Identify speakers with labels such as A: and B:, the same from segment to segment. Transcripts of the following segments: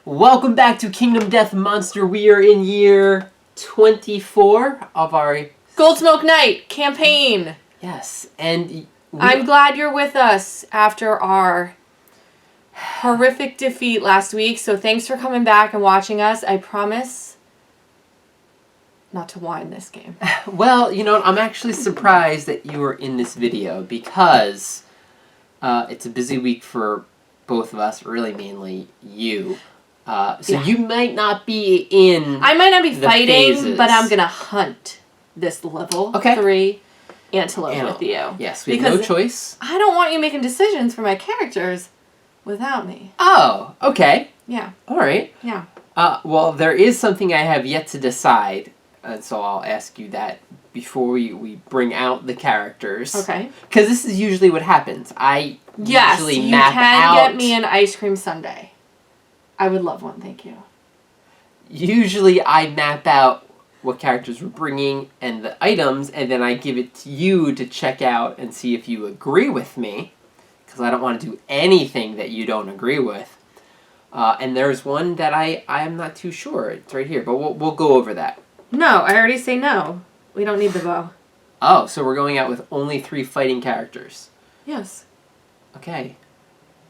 A: Welcome back to Kingdom Death Monster. We are in year 24 of our
B: Goldsmoke Night campaign.
A: Yes, and
B: I'm glad you're with us after our horrific defeat last week. So thanks for coming back and watching us. I promise not to whine this game.
A: Well, you know, I'm actually surprised that you were in this video because it's a busy week for both of us, really mainly you. You might not be in.
B: I might not be fighting,
A: phases.
B: but I'm gonna hunt this level 3 antelope with you.
A: Yes, we have no choice.
B: I don't want you making decisions for my characters without me.
A: Oh, okay.
B: Yeah.
A: All right.
B: Yeah.
A: Well, there is something I have yet to decide, and so I'll ask you that before we bring out the characters.
B: Okay.
A: Because this is usually what happens. I usually map out.
B: You can get me an ice cream sundae. I would love one, thank you.
A: Usually I map out what characters we're bringing and the items, and then I give it to you to check out and see if you agree with me, because I don't want to do anything that you don't agree with. And there's one that I'm not too sure. It's right here, but we'll go over that.
B: No, I already say no. We don't need the bow.
A: Oh, so we're going out with only 3 fighting characters.
B: Yes.
A: Okay.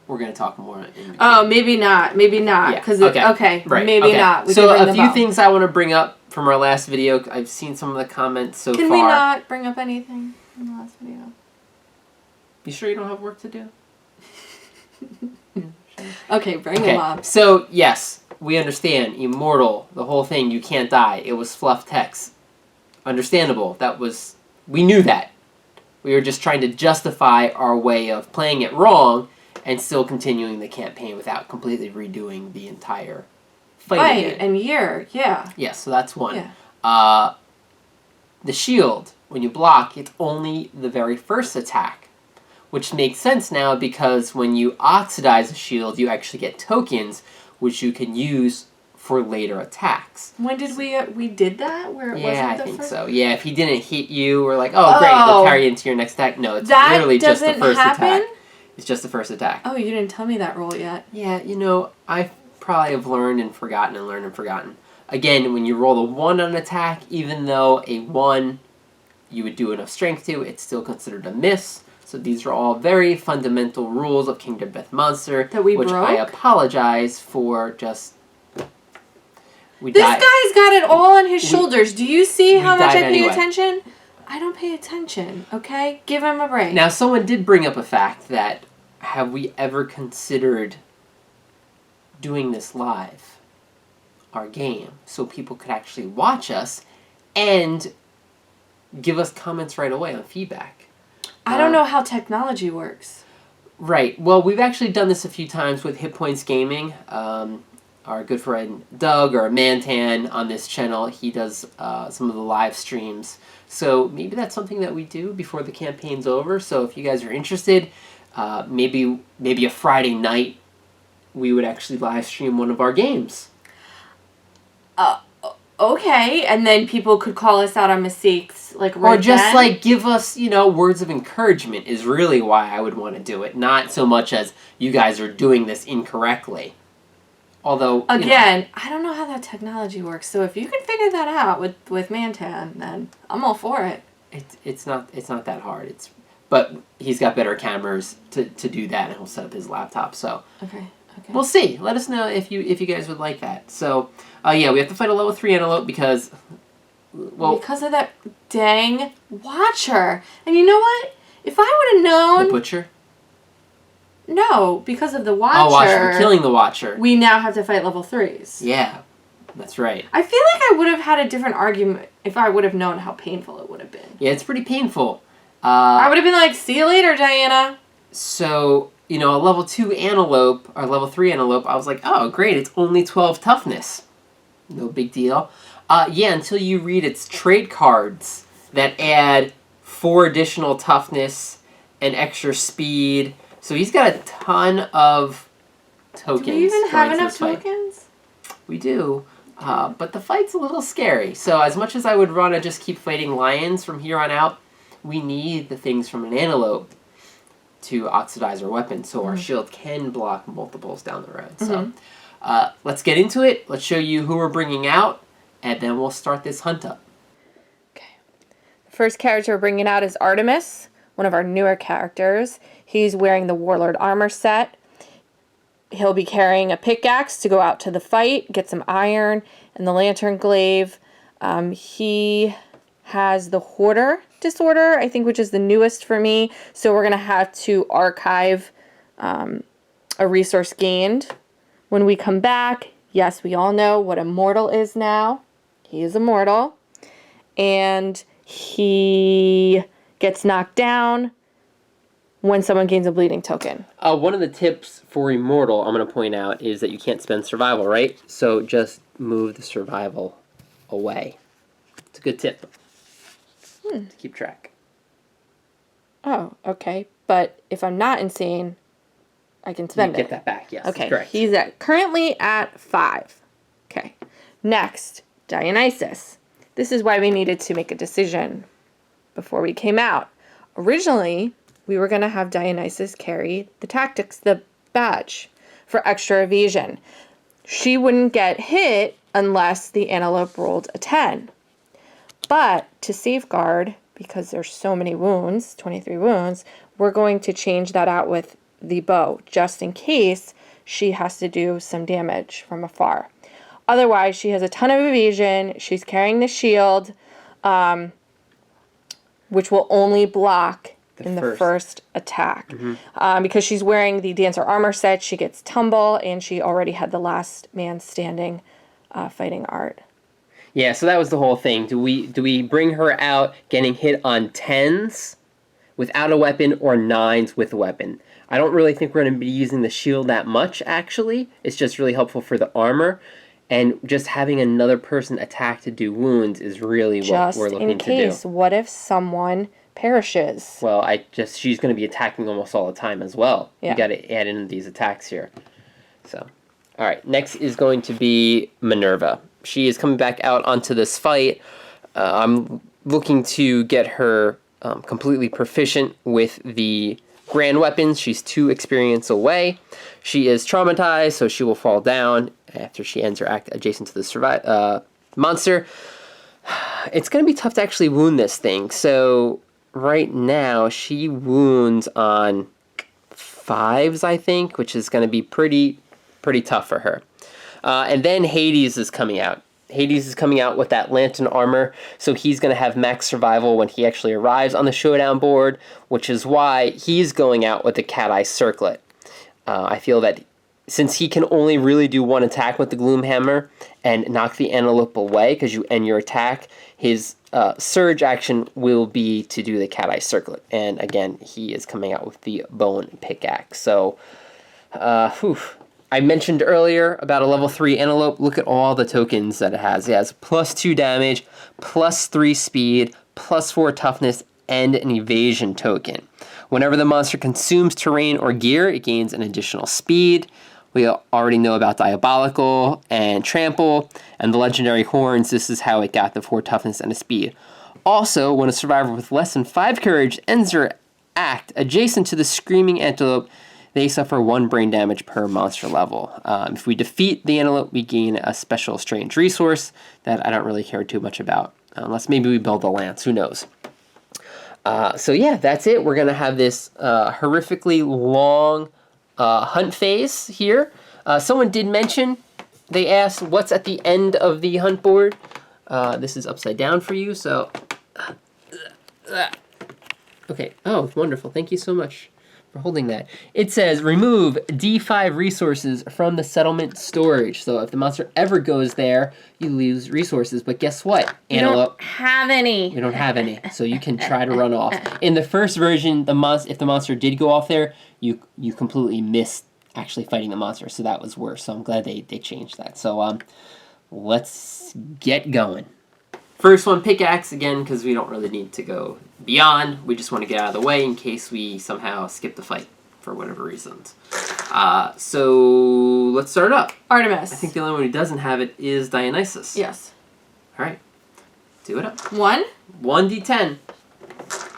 A: We're going to talk more in between.
B: Oh, maybe not. Maybe not.
A: Yeah.
B: Okay.
A: Right.
B: Maybe not.
A: So a few things I want to bring up from our last video. I've seen some of the comments so far.
B: Can we not bring up anything from the last video?
A: You sure you don't have work to do?
B: Okay, bring them up.
A: So, yes, we understand. Immortal, the whole thing, you can't die. It was fluff text. Understandable. We knew that. We were just trying to justify our way of playing it wrong and still continuing the campaign without completely redoing the entire fight again.
B: And year, yeah.
A: Yes, so that's one. Yeah. The shield, when you block, it's only the very first attack, which makes sense now because when you oxidize a shield, you actually get tokens, which you can use for later attacks.
B: When did we did that? Where it wasn't
A: I
B: the
A: think
B: first?
A: so. Yeah, if he didn't hit you, we're like, oh, great, we'll carry you into your next attack. No, it's literally just the first attack. It's just the first attack.
B: Oh, you didn't tell me that rule yet.
A: Yeah, you know, I probably have learned and forgotten and learned and forgotten. Again, when you roll a 1 on an attack, even though a 1 you would do enough strength to, it's still considered a miss. So these are all very fundamental rules of Kingdom Death Monster, which I apologize for just...
B: This guy's got it all on his shoulders. Do you see how much I pay attention? I don't pay attention, okay? Give him a break.
A: Now, someone did bring up a fact that, have we ever considered doing this live, our game, so people could actually watch us and give us comments right away on feedback?
B: I don't know how technology works.
A: Right. Well, we've actually done this a few times with HitPointsGaming. Our good friend Doug, or Mantan on this channel, he does some of the live streams. So maybe that's something that we do before the campaign's over. So if you guys are interested, maybe a Friday night we would actually live stream one of our games.
B: Okay, and then people could call us out on mistakes, like
A: or just like give us, you know, words of encouragement is really why I would want to do it. Not so much as you guys are doing this incorrectly. Although,
B: again, I don't know how that technology works. So if you can figure that out with Mantan, then I'm all for it.
A: It's not that hard. But he's got better cameras to do that, and he'll set up his laptop. So
B: okay.
A: We'll see. Let us know if you guys would like that. So we have to fight a level 3 antelope because
B: because of that dang watcher. And you know what? If I would have known
A: the butcher.
B: No, because of the Watcher.
A: Oh, Watcher, for killing the Watcher.
B: We now have to fight level 3s.
A: Yeah, that's right.
B: I feel like I would have had a different argument if I would have known how painful it would have been.
A: Yeah, it's pretty painful.
B: I would have been like, see you later, Diana.
A: So, you know, a level 2 antelope, or level 3 antelope, I was like, oh, great, it's only 12 toughness. No big deal. Until you read its trait cards that add 4 additional toughness and extra speed. So he's got a ton of tokens.
B: Do we even have enough tokens?
A: We do. But the fight's a little scary. So as much as I would want to just keep fighting lions from here on out, we need the things from an antelope to oxidize our weapon so our shield can block multiples down the road. So Let's get into it. Let's show you who we're bringing out, and then we'll start this hunt up.
B: Okay. The first character we're bringing out is Artemis, one of our newer characters. He's wearing the Warlord armor set. He'll be carrying a pickaxe to go out to the fight, get some iron, and the lantern glaive. He has the Hoarder disorder, I think, which is the newest for me. So we're going to have to archive a resource gained. When we come back, yes, we all know what a mortal is now. He is a mortal. And he gets knocked down when someone gains a bleeding token.
A: One of the tips for Immortal, I'm going to point out, is that you can't spend survival, right? So just move the survival away. It's a good tip to keep track.
B: Oh, okay. But if I'm not insane, I can spend
A: You get that back, yes.
B: Okay,
A: Correct.
B: he's currently at 5. Okay. Next, Dionysus. This is why we needed to make a decision before we came out. Originally, we were going to have Dionysus carry the tactics, the badge, for extra evasion. She wouldn't get hit unless the antelope rolled a 10. But to safeguard, because there's so many wounds, 23 wounds, we're going to change that out with the bow, just in case she has to do some damage from afar. Otherwise, she has a ton of evasion. She's carrying the shield, which will only block the first attack. Because she's wearing the Dancer armor set, she gets tumble, and she already had the last man standing fighting art.
A: Yeah, so that was the whole thing. Do we bring her out getting hit on 10s without a weapon or 9s with a weapon? I don't really think we're going to be using the shield that much, actually. It's just really helpful for the armor. And just having another person attack to do wounds is really what we're looking to do.
B: Just in case, what if someone perishes?
A: Well, she's going to be attacking almost all the time as well.
B: Yeah.
A: You got to add in these attacks here. So, all right, next is going to be Minerva. She is coming back out onto this fight. I'm looking to get her completely proficient with the grand weapons. She's 2 experience away. She is traumatized, so she will fall down after she ends her act adjacent to the monster. It's going to be tough to actually wound this thing. So right now, she wounds on 5s, I think, which is going to be pretty tough for her. And then Hades is coming out. Hades is coming out with that lantern armor, so he's going to have max survival when he actually arrives on the showdown board, which is why he's going out with the cat eye circlet. I feel that since he can only really do one attack with the Gloomhammer and knock the antelope away because you end your attack, his surge action will be to do the cat eye circlet. And again, he is coming out with the bone pickaxe. So, I mentioned earlier about a level 3 antelope. Look at all the tokens that it has. It has +2 damage, +3 speed, +4 toughness, and an evasion token. Whenever the monster consumes terrain or gear, it gains an additional speed. We already know about Diabolical and Trample, and the legendary horns. This is how it got the 4 toughness and a speed. Also, when a survivor with less than 5 courage ends their act adjacent to the screaming antelope, they suffer 1 brain damage per monster level. If we defeat the antelope, we gain a special strange resource that I don't really care too much about. Unless maybe we build a lance, who knows. So yeah, that's it. We're going to have this horrifically long hunt phase here. Someone did mention, they asked what's at the end of the hunt board. This is upside down for you, so... Okay, oh, wonderful. Thank you so much for holding that. It says, remove D5 resources from the settlement storage. So if the monster ever goes there, you lose resources. But guess what, Antelope?
B: You don't have any.
A: You don't have any, so you can try to run off. In the first version, if the monster did go off there, you completely missed actually fighting the monster, so that was worse. So I'm glad they changed that. So let's get going. First one, pickaxe, again, because we don't really need to go beyond. We just want to get out of the way in case we somehow skip the fight for whatever reasons. So let's start up.
B: Artemis.
A: I think the only one who doesn't have it is Dionysus.
B: Yes.
A: All right. Do it up.
B: 1?
A: 1d10.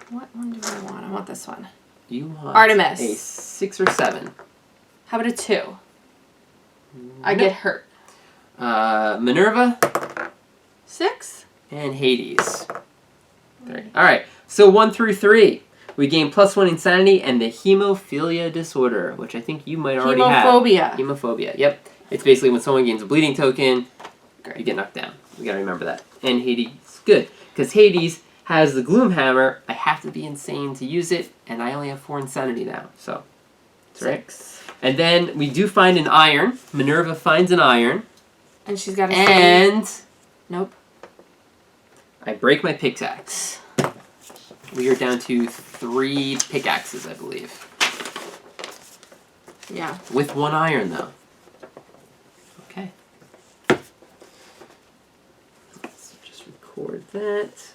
B: What one do I want? I want this one.
A: You want
B: Artemis.
A: a 6 or 7.
B: How about a 2? I get hurt.
A: Minerva.
B: 6.
A: And Hades. 3. Alright, so 1 through 3. We gain +1 insanity and the hemophilia disorder, which I think you might already
B: Hemophobia.
A: have. Hemophobia, yep. It's basically when someone gains a bleeding token, you get knocked down. We gotta remember that. And Hades, good. Because Hades has the Gloom Hammer. I have to be insane to use it, and I only have 4 insanity now, so. That's
B: 6.
A: Right. And then we do find an iron. Minerva finds an iron.
B: And she's got a
A: And...
B: Nope.
A: I break my pickaxe. We are down to 3 pickaxes, I believe.
B: Yeah.
A: With 1 iron, though. Okay. Let's just record that.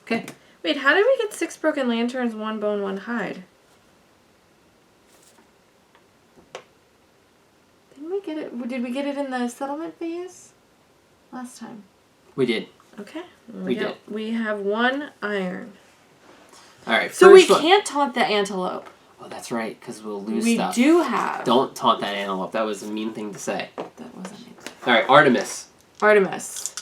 A: Okay.
B: Wait, how did we get 6 broken lanterns, 1 bone, 1 hide? Didn't we get it? Did we get it in the settlement phase last time?
A: We did.
B: Okay.
A: We did.
B: We have 1 iron.
A: All right.
B: So we can't taunt the antelope.
A: Oh, that's right, because we'll lose
B: we
A: stuff.
B: We do have.
A: Don't taunt that antelope. That was a mean thing to say.
B: That wasn't mean.
A: All right, Artemis.
B: Artemis.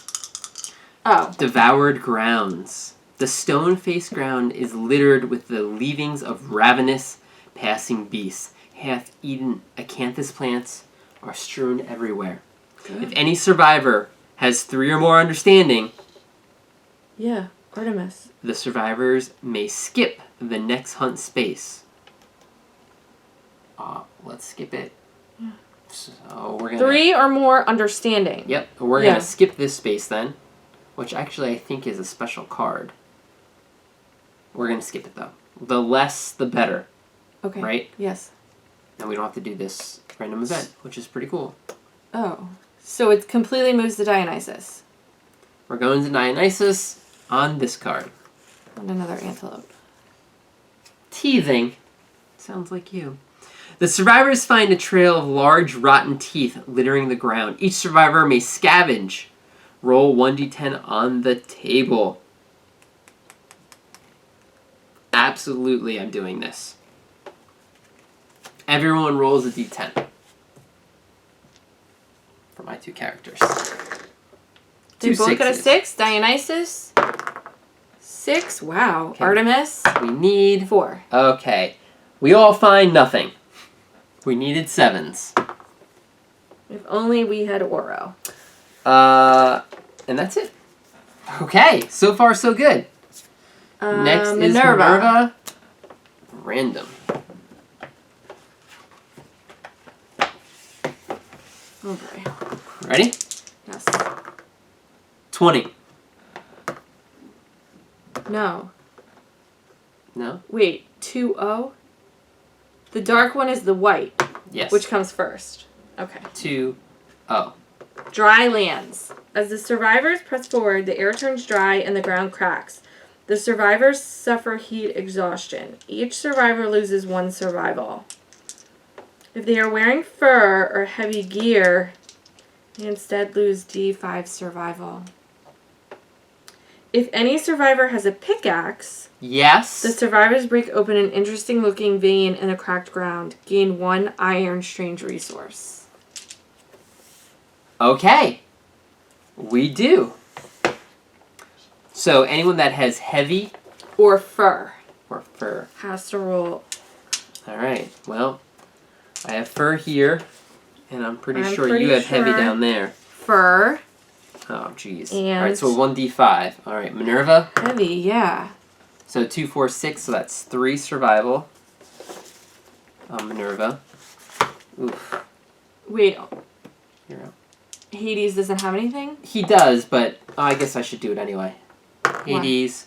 B: Oh.
A: Devoured grounds. The stone-faced ground is littered with the leavings of ravenous passing beasts. Half-eaten acanthus plants are strewn everywhere. Good. If any survivor has 3 or more understanding...
B: Yeah, Artemis.
A: The survivors may skip the next hunt space. Let's skip it.
B: Yeah.
A: So we're gonna
B: 3 or more understanding.
A: Yep, we're gonna skip this space then, which actually I think is a special card. We're gonna skip it though. The less, the better.
B: Okay.
A: Right?
B: Yes.
A: And we don't have to do this random event, which is pretty cool.
B: Oh, so it completely moves the Dionysus.
A: We're going to Dionysus on this card.
B: And another antelope.
A: Teething. Sounds like you. The survivors find a trail of large rotten teeth littering the ground. Each survivor may scavenge. Roll 1d10 on the table. Absolutely, I'm doing this. Everyone rolls a d10. For my 2 characters.
B: They both got a 6. Dionysus. 6. Wow. Okay. Artemis.
A: We need
B: 4.
A: Okay. We all find nothing. We needed 7s.
B: If only we had Oro.
A: And that's it. Okay. So far, so good. Next is Minerva. Random.
B: Oh boy.
A: Ready?
B: Yes.
A: 20.
B: No.
A: No?
B: Wait, 2-0? The dark one is the white.
A: Yes.
B: Which comes first. Okay.
A: 2-0.
B: Dry lands. As the survivors press forward, the air turns dry and the ground cracks. The survivors suffer heat exhaustion. Each survivor loses 1 survival. If they are wearing fur or heavy gear, they instead lose D5 survival. If any survivor has a pickaxe,
A: yes,
B: the survivors break open an interesting looking vein in the cracked ground. Gain 1 iron strange resource.
A: Okay. We do. So anyone that has heavy
B: or fur
A: has
B: to roll.
A: Alright, well, I have fur here, and I'm pretty sure you have heavy down there.
B: Fur.
A: Oh, jeez. Alright, so 1d5. Alright, Minerva.
B: Heavy, yeah.
A: So 2, 4, 6, so that's 3 survival. Minerva. Oof.
B: Wait.
A: You're out.
B: Hades doesn't have anything?
A: He does, but I guess I should do it anyway. Hades,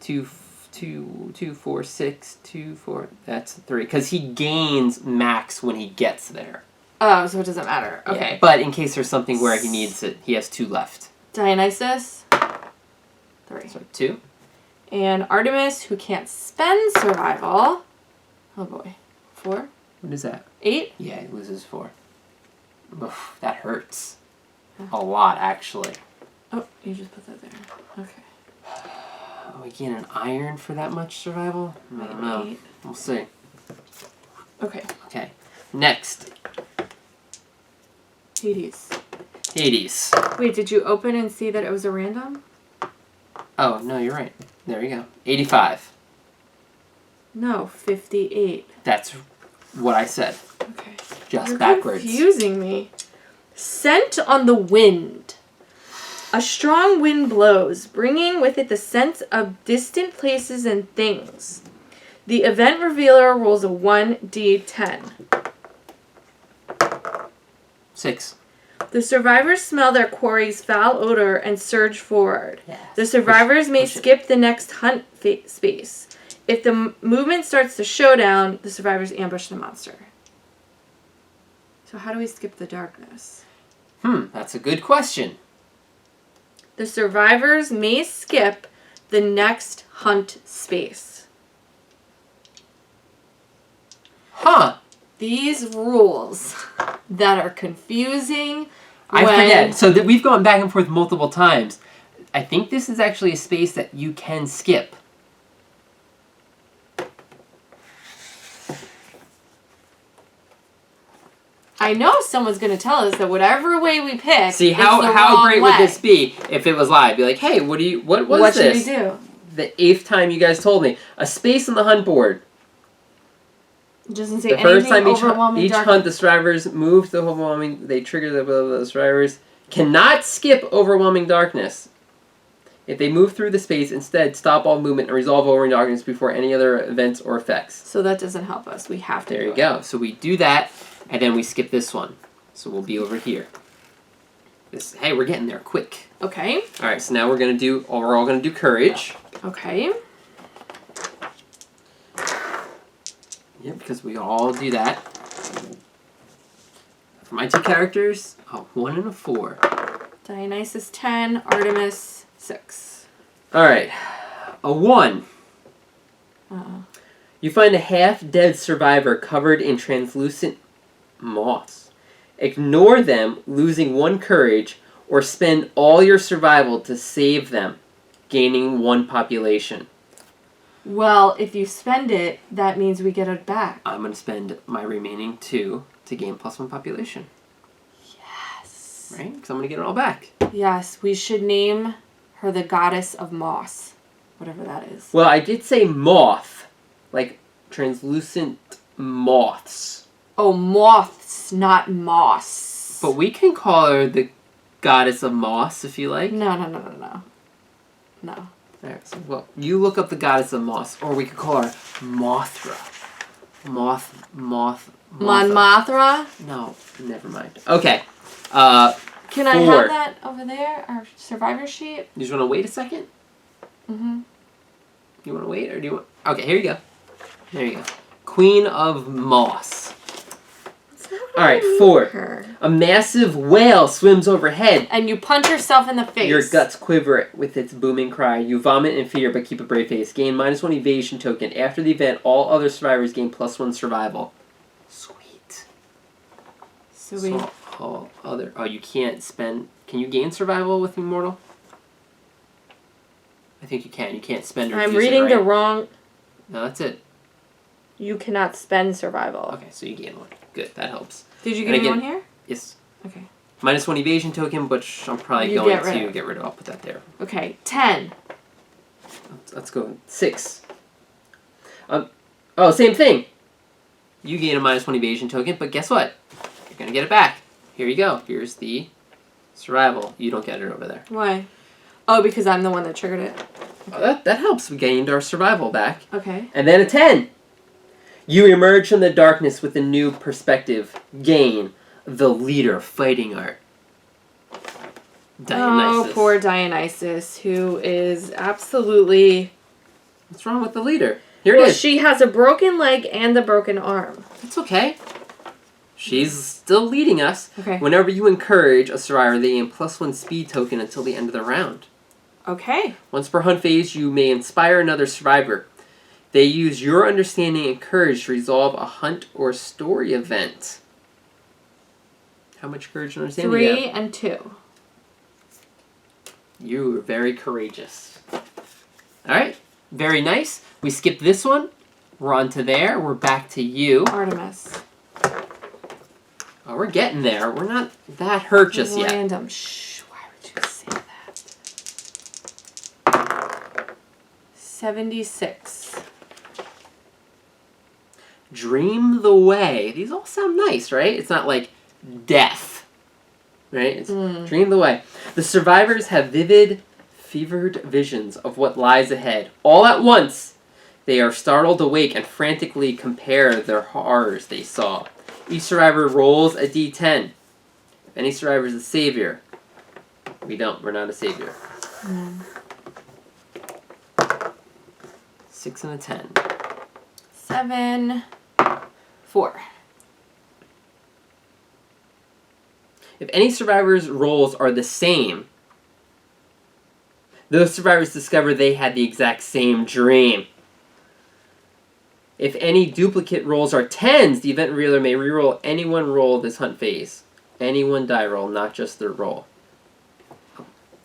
A: 2, 4, 6, 2, 4. That's 3. Because he gains max when he gets there.
B: Oh, so it doesn't matter. Okay.
A: Yeah, but in case there's something where he needs it, he has 2 left.
B: Dionysus, 3.
A: So 2.
B: And Artemis, who can't spend survival. Oh boy. 4.
A: What is that?
B: 8?
A: Yeah, he loses 4. Oof, that hurts. A lot, actually.
B: Oh, you just put that there. Okay.
A: We gain an iron for that much survival? I don't know. We'll see.
B: Okay.
A: Okay. Next.
B: Hades.
A: Hades.
B: Wait, did you open and see that it was a random?
A: Oh, no, you're right. There you go. 85.
B: No, 58.
A: That's what I said.
B: Okay.
A: Just
B: You're
A: backwards.
B: Confusing me. Scent on the wind. A strong wind blows, bringing with it the sense of distant places and things. The event revealer rolls a 1d10.
A: 6.
B: The survivors smell their quarry's foul odor and surge forward.
A: Yes.
B: The survivors may
A: push it.
B: skip the next hunt space. If the movement starts to showdown, the survivors ambush the monster. So how do we skip the darkness?
A: That's a good question.
B: The survivors may skip the next hunt space.
A: Huh.
B: These rules that are confusing.
A: I forget. So that we've gone back and forth multiple times. I think this is actually a space that you can skip.
B: I know someone's going to tell us that whatever way we pick,
A: See,
B: it's the
A: how
B: wrong
A: great
B: way.
A: would this be if it was live? Be like, hey, what was
B: What
A: this?
B: should we do?
A: The 8th time you guys told me. A space on the hunt board.
B: It doesn't say
A: The
B: anything
A: first time
B: overwhelming
A: each
B: dark.
A: hunt, the survivors move to the overwhelming. They trigger the survivors. Cannot skip overwhelming darkness. If they move through the space, instead stop all movement and resolve overwhelming darkness before any other events or effects.
B: So that doesn't help us. We have to
A: There
B: do
A: you
B: it.
A: go. So we do that, and then we skip this one. So we'll be over here. Hey, we're getting there quick.
B: Okay.
A: All right. So now we're all gonna do courage.
B: Okay.
A: Yep, because we all do that. For my 2 characters, a 1 and a 4.
B: Dionysus 10, Artemis 6.
A: All right, a 1.
B: Uh-oh.
A: You find a half-dead survivor covered in translucent moss. Ignore them, losing 1 courage, or spend all your survival to save them, gaining 1 population.
B: Well, if you spend it, that means we get it back.
A: I'm going to spend my remaining 2 to gain +1 population.
B: Yes.
A: Right? Because I'm going to get it all back.
B: Yes, we should name her the goddess of moss. Whatever that is.
A: Well, I did say moth. Like translucent moths.
B: Oh, moths, not moss.
A: But we can call her the goddess of moss if you like.
B: No. No.
A: Alright, so well, you look up the goddess of moss, or we could call her Mothra. Moth.
B: Mon Mothra?
A: No, never mind. Okay.
B: Can I
A: 4.
B: have that over there? Our survivor sheet?
A: You just want to wait a second?
B: Mm-hmm.
A: You want to wait, or do you want... Okay, here you go. There you go. Queen of Moss. Alright, 4. A massive whale swims overhead.
B: And you punch yourself in the face.
A: Your guts quiver with its booming cry. You vomit in fear, but keep a brave face. Gain -1 evasion token. After the event, all other survivors gain +1 survival. Sweet.
B: So we...
A: you can't spend... Can you gain survival with Immortal? I think you can. You can't spend or
B: I'm
A: use
B: reading
A: it,
B: the
A: right?
B: wrong...
A: No, that's it.
B: You cannot spend survival.
A: Okay, so you gain 1. Good, that helps.
B: Did you
A: And
B: give me
A: again-
B: one here?
A: Yes.
B: Okay.
A: -1 evasion token, which I'm probably
B: You
A: going
B: get rid
A: to
B: of.
A: get rid of. I'll put that there.
B: Okay, 10.
A: Let's go. 6. Same thing. You gain a -1 evasion token, but guess what? You're going to get it back. Here you go. Here's the survival. You don't get it over there.
B: Why? Oh, because I'm the one that triggered it.
A: Oh, that helps. We gained our survival back.
B: Okay.
A: And then a 10. You emerge from the darkness with a new perspective. Gain the leader fighting art. Dionysus.
B: Oh, poor Dionysus, who is absolutely...
A: What's wrong with the leader? Here it
B: Well,
A: is.
B: she has a broken leg and a broken arm.
A: It's okay. She's still leading us.
B: Okay.
A: Whenever you encourage a survivor, they gain +1 speed token until the end of the round.
B: Okay.
A: Once per hunt phase, you may inspire another survivor. They use your understanding and courage to resolve a hunt or story event. How much courage and understanding do you
B: 3
A: have?
B: and 2.
A: You are very courageous. Alright, very nice. We skipped this one. We're on to there. We're back to you.
B: Artemis.
A: Oh, we're getting there. We're not that hurt just yet.
B: Random. Shh. Why would you say that? 76.
A: Dream the Way. These all sound nice, right? It's not like death, right? It's Dream the Way. The survivors have vivid, fevered visions of what lies ahead. All at once, they are startled awake and frantically compare their horrors they saw. Each survivor rolls a d10. If any survivor is a savior, we don't. We're not a savior. 6 and a 10.
B: 7, 4.
A: If any survivors' rolls are the same, those survivors discover they had the exact same dream. If any duplicate rolls are 10s, the event revealer may reroll any one roll this hunt phase. Any one die roll, not just their roll.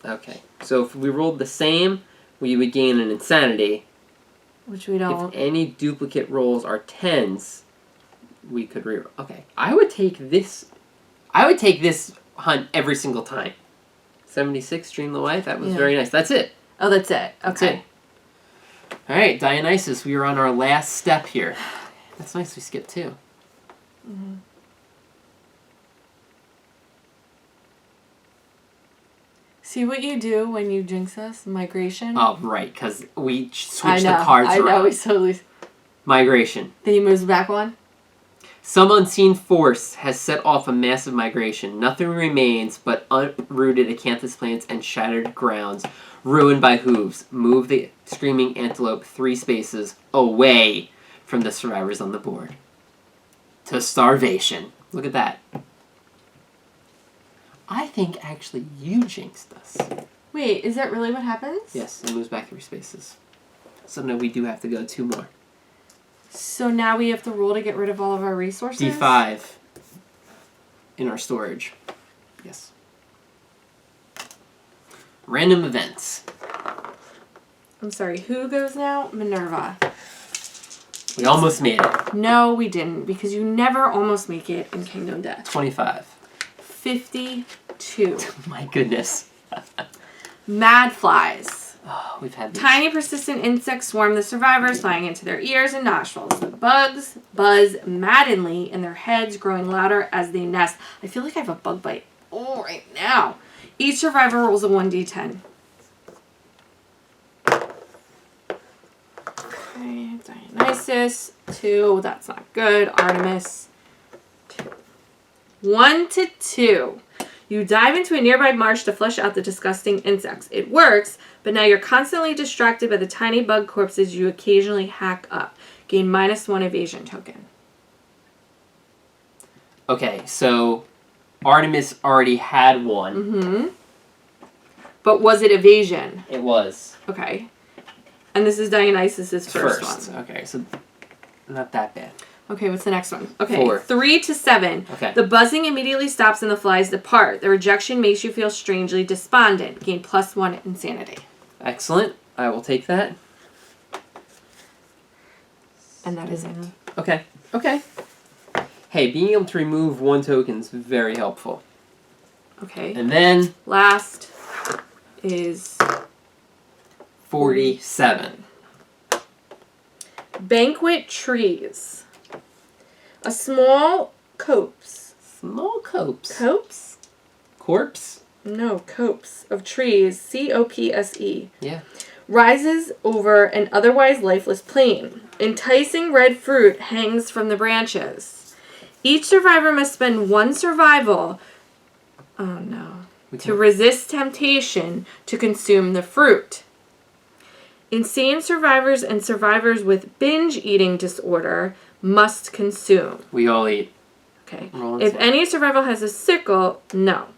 A: Okay, so if we rolled the same, we would gain an insanity.
B: Which we don't.
A: If any duplicate rolls are 10s, we could reroll. Okay, I would take this hunt every single time. 76, Dream the Way. That was very nice. That's it.
B: Oh, that's it. Okay.
A: That's it. All right, Dionysus, we are on our last step here. That's nice we skipped 2.
B: See what you do when you jinx us? Migration?
A: Oh, right, because we switched the cards around.
B: I know, we totally...
A: Migration.
B: Then he moves back one?
A: Some unseen force has set off a massive migration. Nothing remains but uprooted acanthus plants and shattered grounds, ruined by hooves. Move the screaming antelope 3 spaces away from the survivors on the board. To starvation. Look at that. I think actually you jinxed us.
B: Wait, is that really what happens?
A: Yes, it moves back 3 spaces. So no, we do have to go 2 more.
B: So now we have to roll to get rid of all of our resources?
A: D5 in our storage. Yes. Random events.
B: I'm sorry, who goes now? Minerva.
A: We almost made it.
B: No, we didn't, because you never almost make it in Kingdom Death.
A: 25.
B: 52.
A: My goodness.
B: Mad flies.
A: Oh, we've had these.
B: Tiny persistent insects swarm the survivors, flying into their ears and nostrils. The bugs buzz maddeningly in their heads, growing louder as they nest. I feel like I have a bug bite right now. Each survivor rolls a 1d10. Okay, Dionysus, 2. That's not good. Artemis, 2. 1 to 2. You dive into a nearby marsh to flush out the disgusting insects. It works, but now you're constantly distracted by the tiny bug corpses you occasionally hack up. Gain -1 evasion token.
A: Okay, so Artemis already had one.
B: Mm-hmm. But was it evasion?
A: It was.
B: Okay. And this is Dionysus' first one.
A: Okay, so not that bad.
B: Okay, what's the next one? Okay,
A: 4.
B: 3 to 7.
A: Okay.
B: The buzzing immediately stops and the flies depart. The rejection makes you feel strangely despondent. Gain +1 insanity.
A: Excellent. I will take that.
B: And that is it.
A: Okay. Okay. Hey, being able to remove 1 token is very helpful.
B: Okay.
A: And then
B: Last is
A: 47.
B: Banquet trees. A small copse.
A: Small copse.
B: Copse?
A: Corpse?
B: No, copse of trees. COPSE.
A: Yeah.
B: Rises over an otherwise lifeless plain. Enticing red fruit hangs from the branches. Each survivor must spend 1 survival. Oh no. To resist temptation to consume the fruit. Insane survivors and survivors with binge eating disorder must consume.
A: We all eat.
B: Okay. If any survivor has a sickle, no.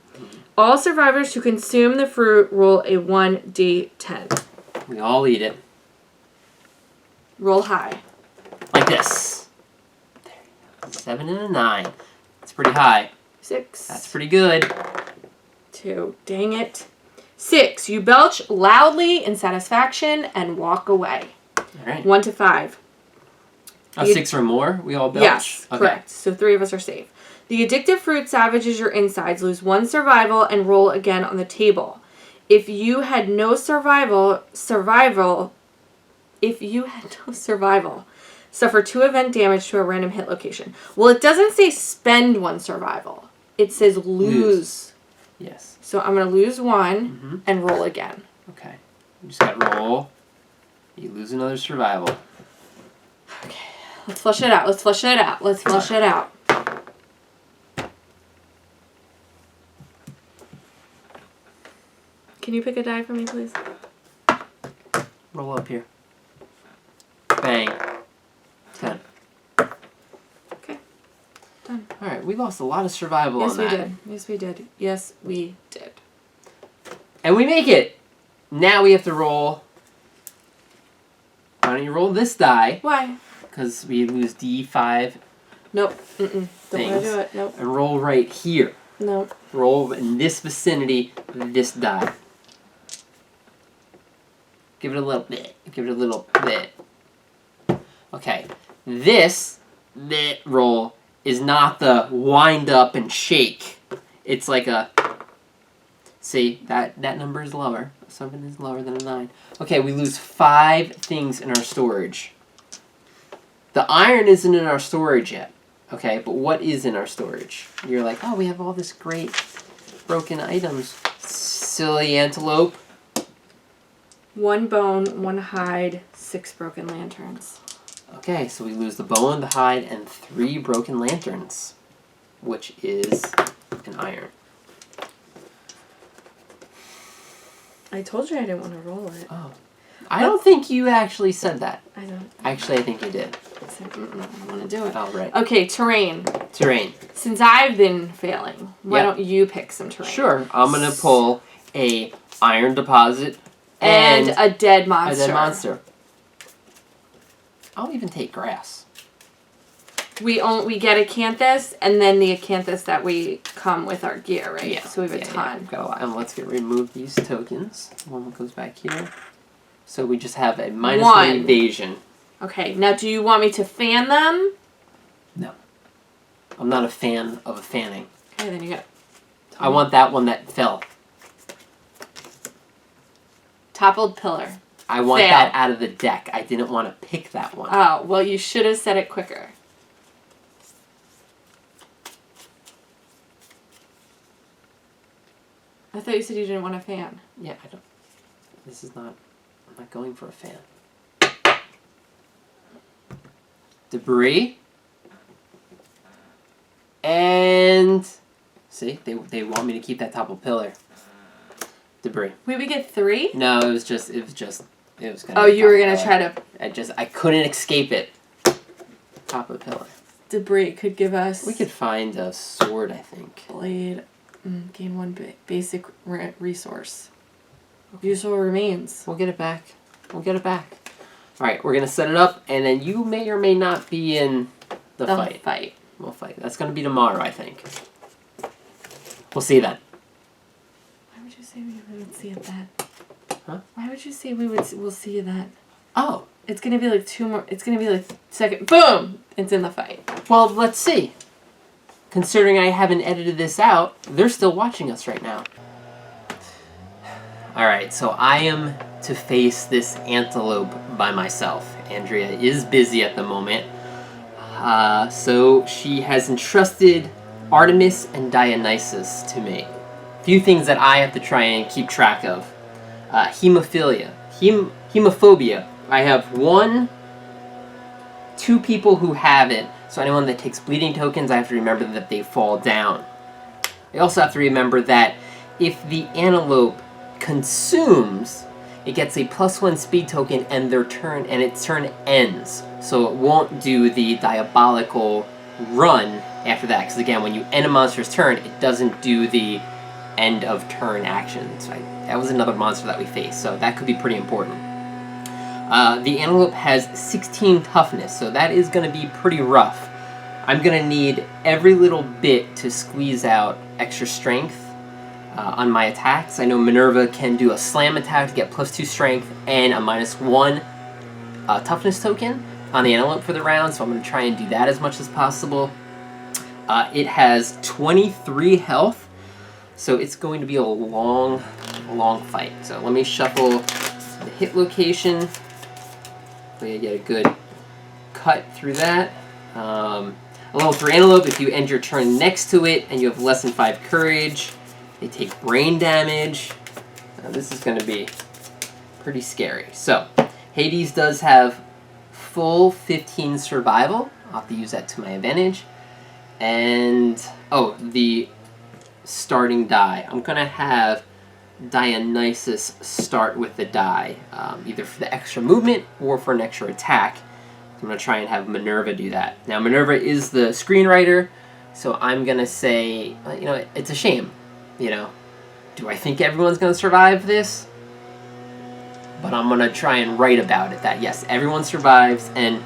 B: All survivors who consume the fruit roll a 1d10.
A: We all eat it.
B: Roll high.
A: Like this. There you go. 7 and a 9. That's pretty high.
B: 6.
A: That's pretty good.
B: 2. Dang it. 6. You belch loudly in satisfaction and walk away.
A: All right.
B: 1 to 5.
A: Oh, 6 or more? We all belch?
B: Yes,
A: okay.
B: correct. So 3 of us are safe. The addictive fruit savages your insides. Lose 1 survival and roll again on the table. If you had no survival, suffer 2 event damage to a random hit location. Well, it doesn't say spend 1 survival. It says lose.
A: Yes.
B: So I'm going to lose 1 and roll again.
A: Okay. You just got to roll. You lose another survival.
B: Okay. Let's flush it out. Let's flush it out. Let's flush it out. Can you pick a die for me, please?
A: Roll up here. Bang. 10.
B: Okay. Done.
A: Alright, we lost a lot of survival
B: Yes,
A: on that.
B: we did. Yes, we did. Yes, we did.
A: And we make it! Now we have to roll. Why don't you roll this die?
B: Why?
A: Because we lose D5
B: Nope. Don't want to
A: things.
B: do it. Nope.
A: And roll right here.
B: Nope.
A: Roll in this vicinity, this die. Give it a little bit. Give it a little bit. Okay. This roll is not the wind up and shake. It's like a... See, that number is lower. 7 is lower than a 9. Okay, we lose 5 things in our storage. The iron isn't in our storage yet. Okay, but what is in our storage? You're like, oh, we have all this great broken items. Silly antelope.
B: 1 bone, 1 hide, 6 broken lanterns.
A: Okay, so we lose the bone, the hide, and 3 broken lanterns, which is an iron.
B: I told you I didn't want to roll it.
A: Oh. I don't think you actually said that.
B: I don't.
A: Actually, I think you did.
B: I said, I don't want to do it.
A: Oh, right.
B: Okay, terrain.
A: Terrain.
B: Since I've been failing, why don't you pick some terrain?
A: Sure. I'm going to pull a iron deposit
B: and a dead monster.
A: A dead monster. I'll even take grass.
B: We get acanthus, and then the acanthus that we come with our gear, right?
A: Yeah.
B: So we have a ton.
A: Got a lot. And let's remove these tokens. One goes back here. So we just have a -1 evasion.
B: Okay. Now, do you want me to fan them?
A: No. I'm not a fan of a fanning.
B: Okay, then you got...
A: I want that one that fell.
B: Toppled pillar.
A: I want that out of the deck. I didn't want to pick that one.
B: Oh, well, you should have said it quicker. I thought you said you didn't want a fan.
A: Yeah, I don't. This is not... I'm not going for a fan. Debris. And... See? They want me to keep that toppled pillar. Debris.
B: Wait, we get 3?
A: No, it was gonna...
B: Oh, you were gonna try to...
A: I couldn't escape it. Top of the pillar.
B: Debris could give us...
A: We could find a sword, I think.
B: Blade. Gain 1 basic resource. Useful remains.
A: We'll get it back. We'll get it back. Alright, we're gonna set it up, and then you may or may not be in the fight. We'll fight. That's gonna be tomorrow, I think. We'll see you then.
B: Why would you say we would see it then?
A: Huh?
B: Why would you say we'll see you then?
A: Oh.
B: It's gonna be like 2 more. It's gonna be like second. Boom! It's in the fight.
A: Well, let's see. Considering I haven't edited this out, they're still watching us right now. Alright, so I am to face this antelope by myself. Andrea is busy at the moment. So she has entrusted Artemis and Dionysus to me. A few things that I have to try and keep track of. Hemophobia. I have 2 people who have it. So anyone that takes bleeding tokens, I have to remember that they fall down. I also have to remember that if the antelope consumes, it gets a +1 speed token and its turn ends. So it won't do the diabolical run after that. Because again, when you end a monster's turn, it doesn't do the end of turn actions. Right? That was another monster that we faced, so that could be pretty important. The antelope has 16 toughness, so that is going to be pretty rough. I'm going to need every little bit to squeeze out extra strength on my attacks. I know Minerva can do a slam attack to get +2 strength and a -1 toughness token on the antelope for the round, so I'm going to try and do that as much as possible. It has 23 health, so it's going to be a long fight. So let me shuffle the hit location. Hopefully I get a good cut through that. A level 3 antelope, if you end your turn next to it and you have less than 5 courage, they take brain damage. This is going to be pretty scary. So, Hades does have full 15 survival. I'll have to use that to my advantage. And, oh, the starting die. I'm going to have Dionysus start with the die, either for the extra movement or for an extra attack. I'm going to try and have Minerva do that. Now, Minerva is the screenwriter, so I'm going to say, it's a shame, Do I think everyone's going to survive this? But I'm going to try and write about it, that yes, everyone survives, and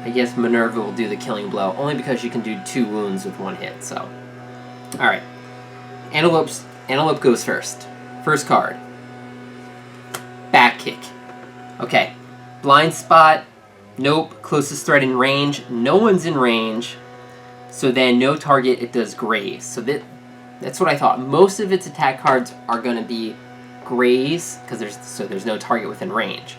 A: I guess Minerva will do the killing blow, only because she can do 2 wounds with 1 hit, so. Alright. Antelope goes first. First card. Back kick. Okay. Blind spot. Nope. Closest threat in range. No one's in range. So then no target, it does graze. So that's what I thought. Most of its attack cards are going to be graze, because there's no target within range.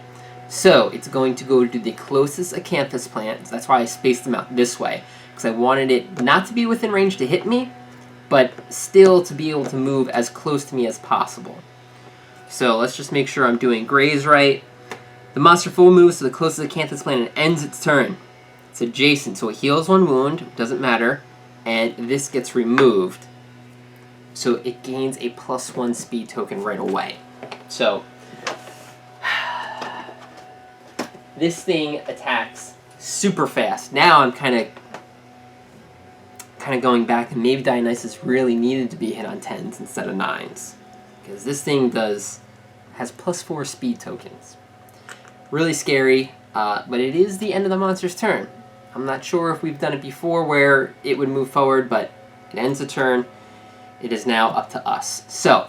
A: So it's going to go to the closest acanthus plant. So that's why I spaced them out this way, because I wanted it not to be within range to hit me, but still to be able to move as close to me as possible. So let's just make sure I'm doing graze right. The monster full moves to the closest acanthus plant and ends its turn. It's adjacent, so it heals 1 wound, doesn't matter, and this gets removed. So it gains a +1 speed token right away. So this thing attacks super fast. Now I'm kind of going back, and maybe Dionysus really needed to be hit on 10s instead of 9s, because this thing has +4 speed tokens. Really scary, but it is the end of the monster's turn. I'm not sure if we've done it before where it would move forward, but it ends the turn. It is now up to us. So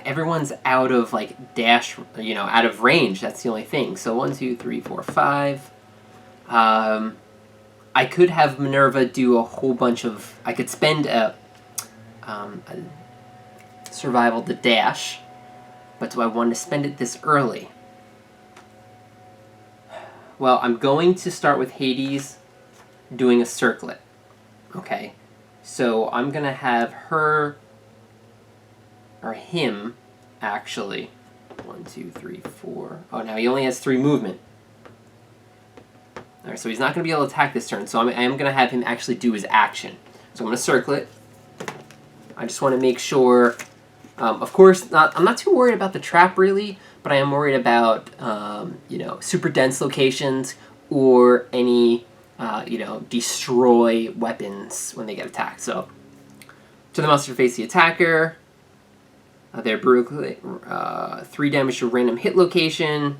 A: everyone's out of dash, out of range. That's the only thing. So 1, 2, 3, 4, 5. I could have Minerva do a whole bunch of. I could spend a survival to dash, but do I want to spend it this early? Well, I'm going to start with Hades doing a circlet. Okay, so I'm going to have her, or him, actually. 1, 2, 3, 4. Oh, now he only has 3 movement. Alright, so he's not going to be able to attack this turn, so I am going to have him actually do his action. So I'm going to circlet. I just want to make sure. Of course, I'm not too worried about the trap, really, but I am worried about, super dense locations or any, destroy weapons when they get attacked. So, to the monster face the attacker. They're brutally 3 damage to random hit location.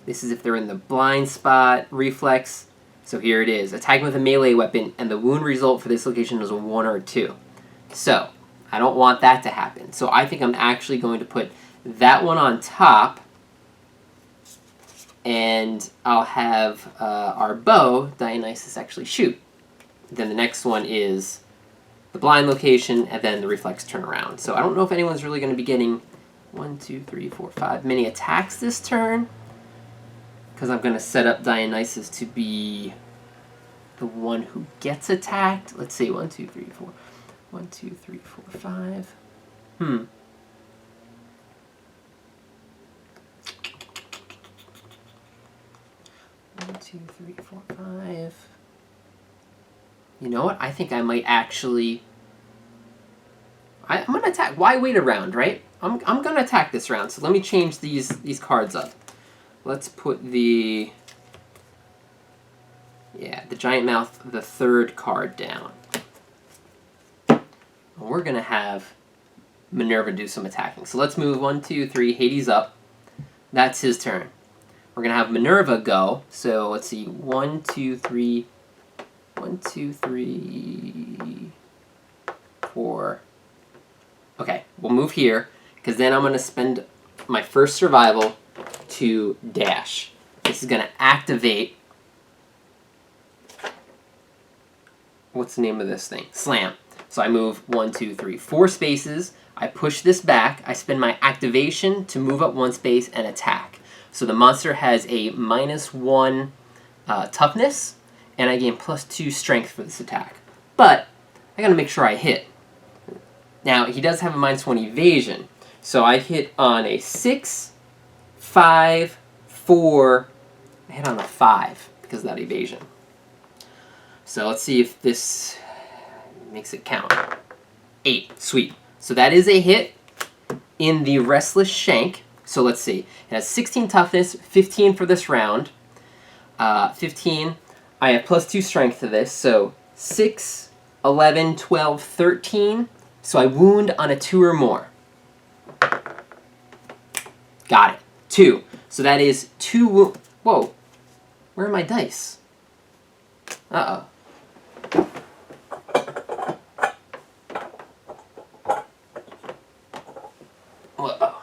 A: This is if they're in the blind spot. Reflex. So here it is. Attacking with a melee weapon, and the wound result for this location is a 1 or a 2. So, I don't want that to happen. So I think I'm actually going to put that one on top, and I'll have our bow, Dionysus, actually shoot. Then the next one is the blind location, and then the reflex turnaround. So I don't know if anyone's really going to be getting 1, 2, 3, 4, 5 many attacks this turn, because I'm going to set up Dionysus to be the one who gets attacked. Let's see, 1, 2, 3, 4. 1, 2, 3, 4, 5. 1, 2, 3, 4, 5. You know what? I think I might actually. I'm gonna attack. Why wait a round, right? I'm gonna attack this round. So let me change these cards up. Let's put the giant mouth, the 3rd card down. We're going to have Minerva do some attacking. So let's move 1, 2, 3, Hades up. That's his turn. We're going to have Minerva go. So let's see, 1, 2, 3, 1, 2, 3, 4. Okay, we'll move here, because then I'm going to spend my first survival to dash. This is going to activate what's the name of this thing? Slam. So I move 1, 2, 3, 4 spaces. I push this back. I spend my activation to move up 1 space and attack. So the monster has a -1 toughness, and I gain +2 strength for this attack. But I gotta make sure I hit. Now, he does have a -1 evasion. So I hit on a 6, 5, 4. I hit on a 5 because of that evasion. So let's see if this makes it count. 8. Sweet. So that is a hit in the Restless Shank. So let's see. It has 16 toughness, 15 for this round. 15. I have +2 strength to this. So 6, 11, 12, 13. So I wound on a 2 or more. Got it. 2. So that is 2 wound. Whoa. Where are my dice? Uh-oh. Whoa.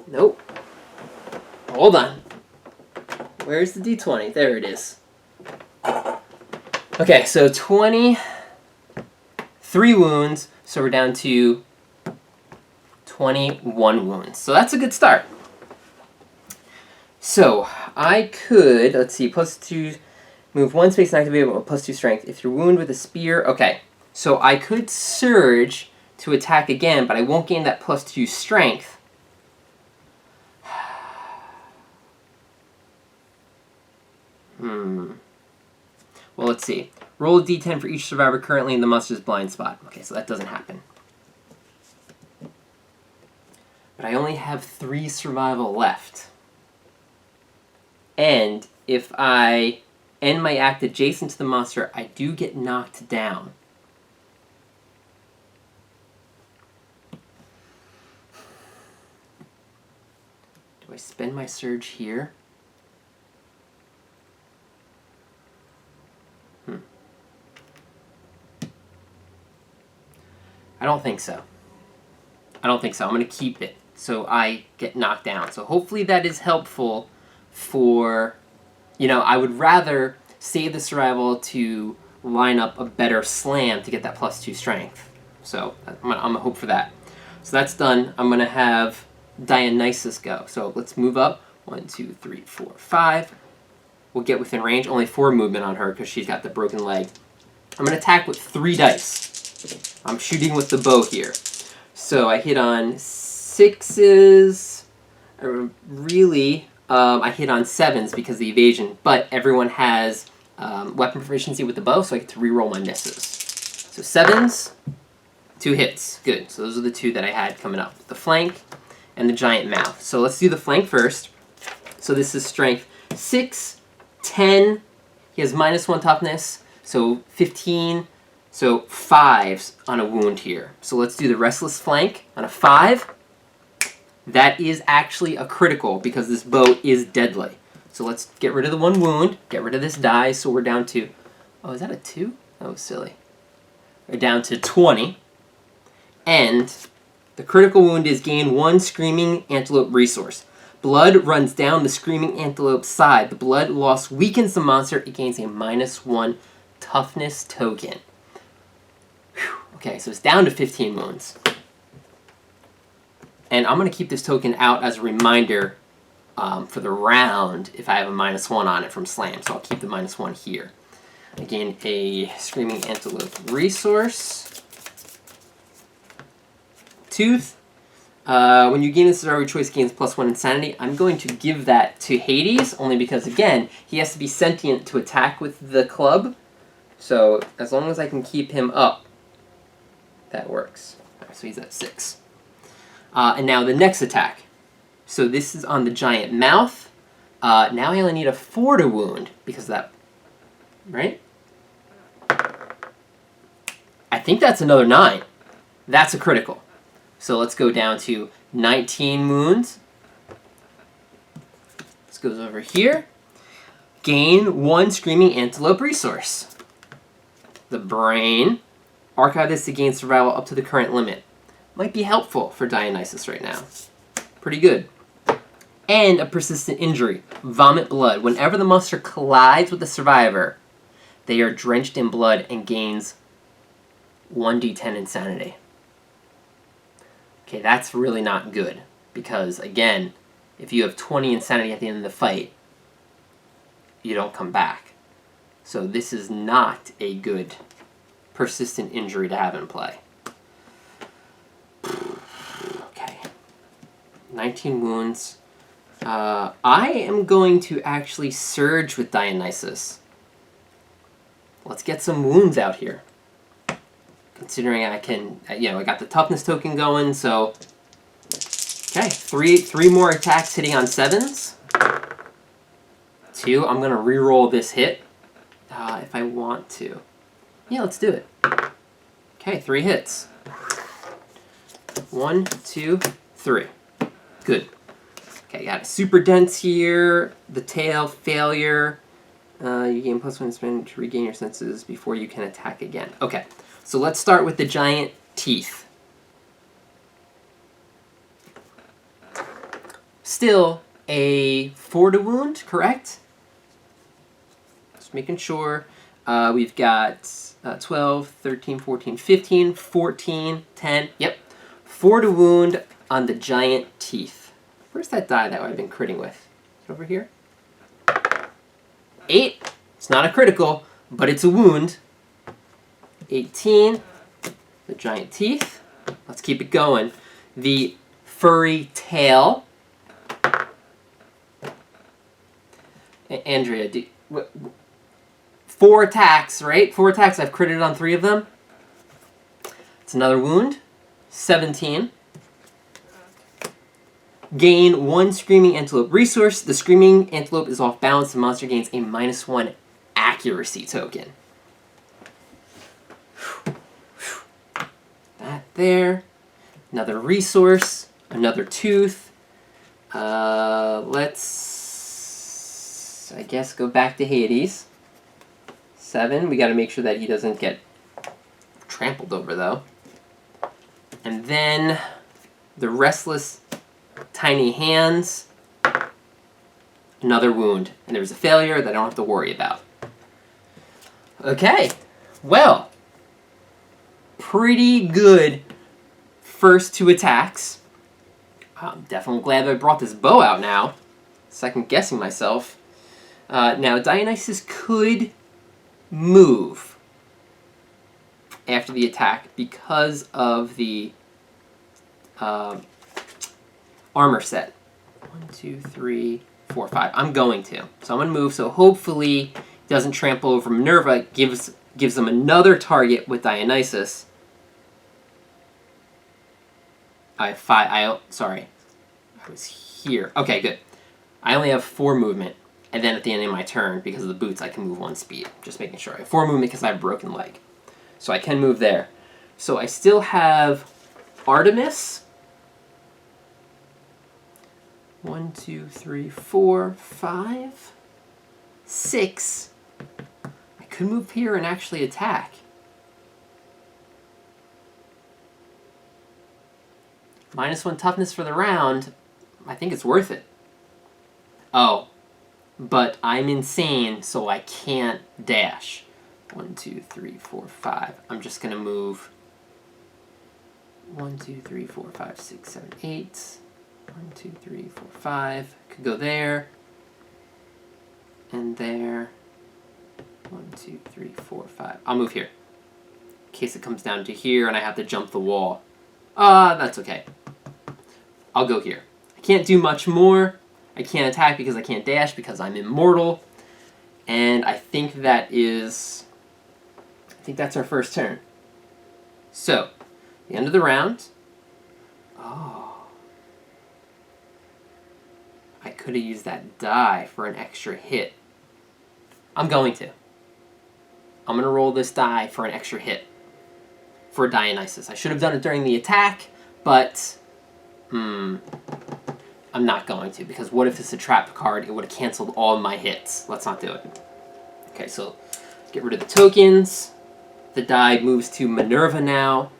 A: Nope. Hold on. Where's the d20? There it is. Okay, so 23 wounds, so we're down to 21 wounds. So that's a good start. So I could, let's see, +2, move 1 space and activate with +2 strength. If you're wounded with a spear, okay. So I could surge to attack again, but I won't gain that +2 strength. Well, let's see. Roll a d10 for each survivor currently in the monster's blind spot. Okay, so that doesn't happen. But I only have 3 survival left. And if I end my act adjacent to the monster, I do get knocked down. Do I spend my surge here? I don't think so. I don't think so. I'm going to keep it so I get knocked down. So hopefully that is helpful for, I would rather save the survival to line up a better slam to get that +2 strength. So I'm going to hope for that. So that's done. I'm going to have Dionysus go. So let's move up. 1, 2, 3, 4, 5. We'll get within range. Only 4 movement on her because she's got the broken leg. I'm going to attack with 3 dice. I'm shooting with the bow here. So I hit on 6s. Really, I hit on 7s because of the evasion. But everyone has weapon proficiency with the bow, so I get to reroll my misses. So 7s, 2 hits. Good. So those are the 2 that I had coming up. The flank and the giant mouth. So let's do the flank first. So this is strength 6, 10. He has -1 toughness, so 15. So 5s on a wound here. So let's do the restless flank on a 5. That is actually a critical because this bow is deadly. So let's get rid of the 1 wound, get rid of this die, so we're down to, oh, is that a 2? That was silly. We're down to 20. And the critical wound is gain 1 screaming antelope resource. Blood runs down the screaming antelope's side. The blood loss weakens the monster. It gains a -1 toughness token. Okay, so it's down to 15 wounds. And I'm going to keep this token out as a reminder for the round if I have a -1 on it from Slam. So I'll keep the -1 here. Again, a Screaming Antelope resource. Tooth. When you gain a survivor choice, gains +1 insanity. I'm going to give that to Hades, only because, again, he has to be sentient to attack with the club. So as long as I can keep him up, that works. Right, so he's at 6. And now the next attack. So this is on the giant mouth. Now I only need a 4 to wound because of that. Right? I think that's another 9. That's a critical. So let's go down to 19 wounds. This goes over here. Gain 1 Screaming Antelope resource. The brain. Archive this to gain survival up to the current limit. Might be helpful for Dionysus right now. Pretty good. And a persistent injury. Vomit blood. Whenever the monster collides with the survivor, They are drenched in blood and gains 1d10 insanity. Okay, that's really not good. Because, again, if you have 20 insanity at the end of the fight, you don't come back. So this is not a good persistent injury to have in play. Okay. 19 wounds. I am going to actually surge with Dionysus. Let's get some wounds out here. Considering I can, I got the toughness token going, so... Okay, three more attacks hitting on 7s. 2, I'm going to reroll this hit. If I want to. Yeah, let's do it. Okay, 3 hits. 1, 2, 3. Good. Okay, got a super dense here. The tail, failure. You gain +1 spin to regain your senses before you can attack again. Okay, so let's start with the giant teeth. Still a 4 to wound, correct? Just making sure. We've got 12, 13, 14, 15, 14, 10. Yep. 4 to wound on the giant teeth. Where's that die that I've been critting with? Is it over here? 8. It's not a critical, but it's a wound. 18. The giant teeth. Let's keep it going. The furry tail. Andrea, 4 attacks, right? 4 attacks. I've critted on 3 of them. It's another wound. 17. Gain 1 Screaming Antelope resource. The Screaming Antelope is off balance. The monster gains a -1 accuracy token. That there. Another resource. Another tooth. Let's, I guess, go back to Hades. 7. We got to make sure that he doesn't get trampled over, though. And then the Restless Tiny Hands. Another wound. And there's a failure that I don't have to worry about. Okay. Well, pretty good first 2 attacks. I'm definitely glad I brought this bow out now. Second guessing myself. Now, Dionysus could move after the attack because of the armor set. 1, 2, 3, 4, 5. I'm going to. So I'm going to move, so hopefully he doesn't trample over Minerva. Gives them another target with Dionysus. I have 5. Sorry. I was here. Okay, good. I only have 4 movement. And then at the end of my turn, because of the boots, I can move 1 speed. Just making sure. I have 4 movement because I have a broken leg. So I can move there. So I still have Artemis. 1, 2, 3, 4, 5, 6. I could move here and actually attack. -1 toughness for the round. I think it's worth it. Oh, but I'm insane, so I can't dash. 1, 2, 3, 4, 5. I'm just going to move 1, 2, 3, 4, 5, 6, 7, 8. 1, 2, 3, 4, 5. Could go there. And there. 1, 2, 3, 4, 5. I'll move here. In case it comes down to here and I have to jump the wall. That's okay. I'll go here. I can't do much more. I can't attack because I can't dash because I'm immortal. And I think that is... I think that's our first turn. So, the end of the round. Oh. I could have used that die for an extra hit. I'm going to. I'm going to roll this die for an extra hit. For Dionysus. I should have done it during the attack, but... I'm not going to, because what if it's a trap card? It would have canceled all my hits. Let's not do it. Okay, so get rid of the tokens. The die moves to Minerva now.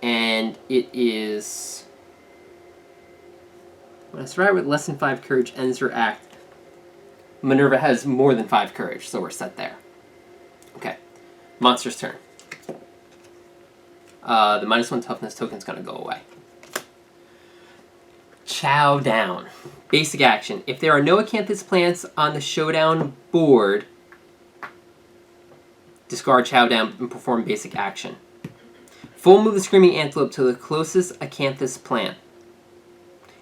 A: And it is... When a survivor with less than 5 courage ends her act, Minerva has more than 5 courage, so we're set there. Monster's turn. The -1 toughness token's going to go away. Chow down. Basic action. If there are no acanthus plants on the showdown board, discard chow down and perform basic action. Full move the screaming antelope to the closest acanthus plant.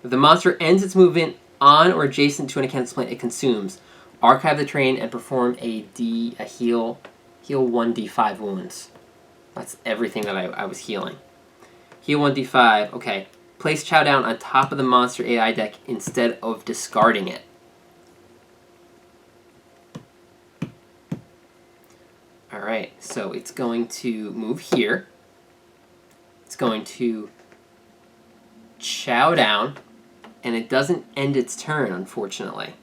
A: If the monster ends its movement on or adjacent to an acanthus plant it consumes, archive the terrain and perform a heal 1d5 wounds. That's everything that I was healing. Heal 1d5. Okay. Place chow down on top of the monster AI deck instead of discarding it. Alright, so it's going to move here. It's going to chow down, and it doesn't end its turn, unfortunately.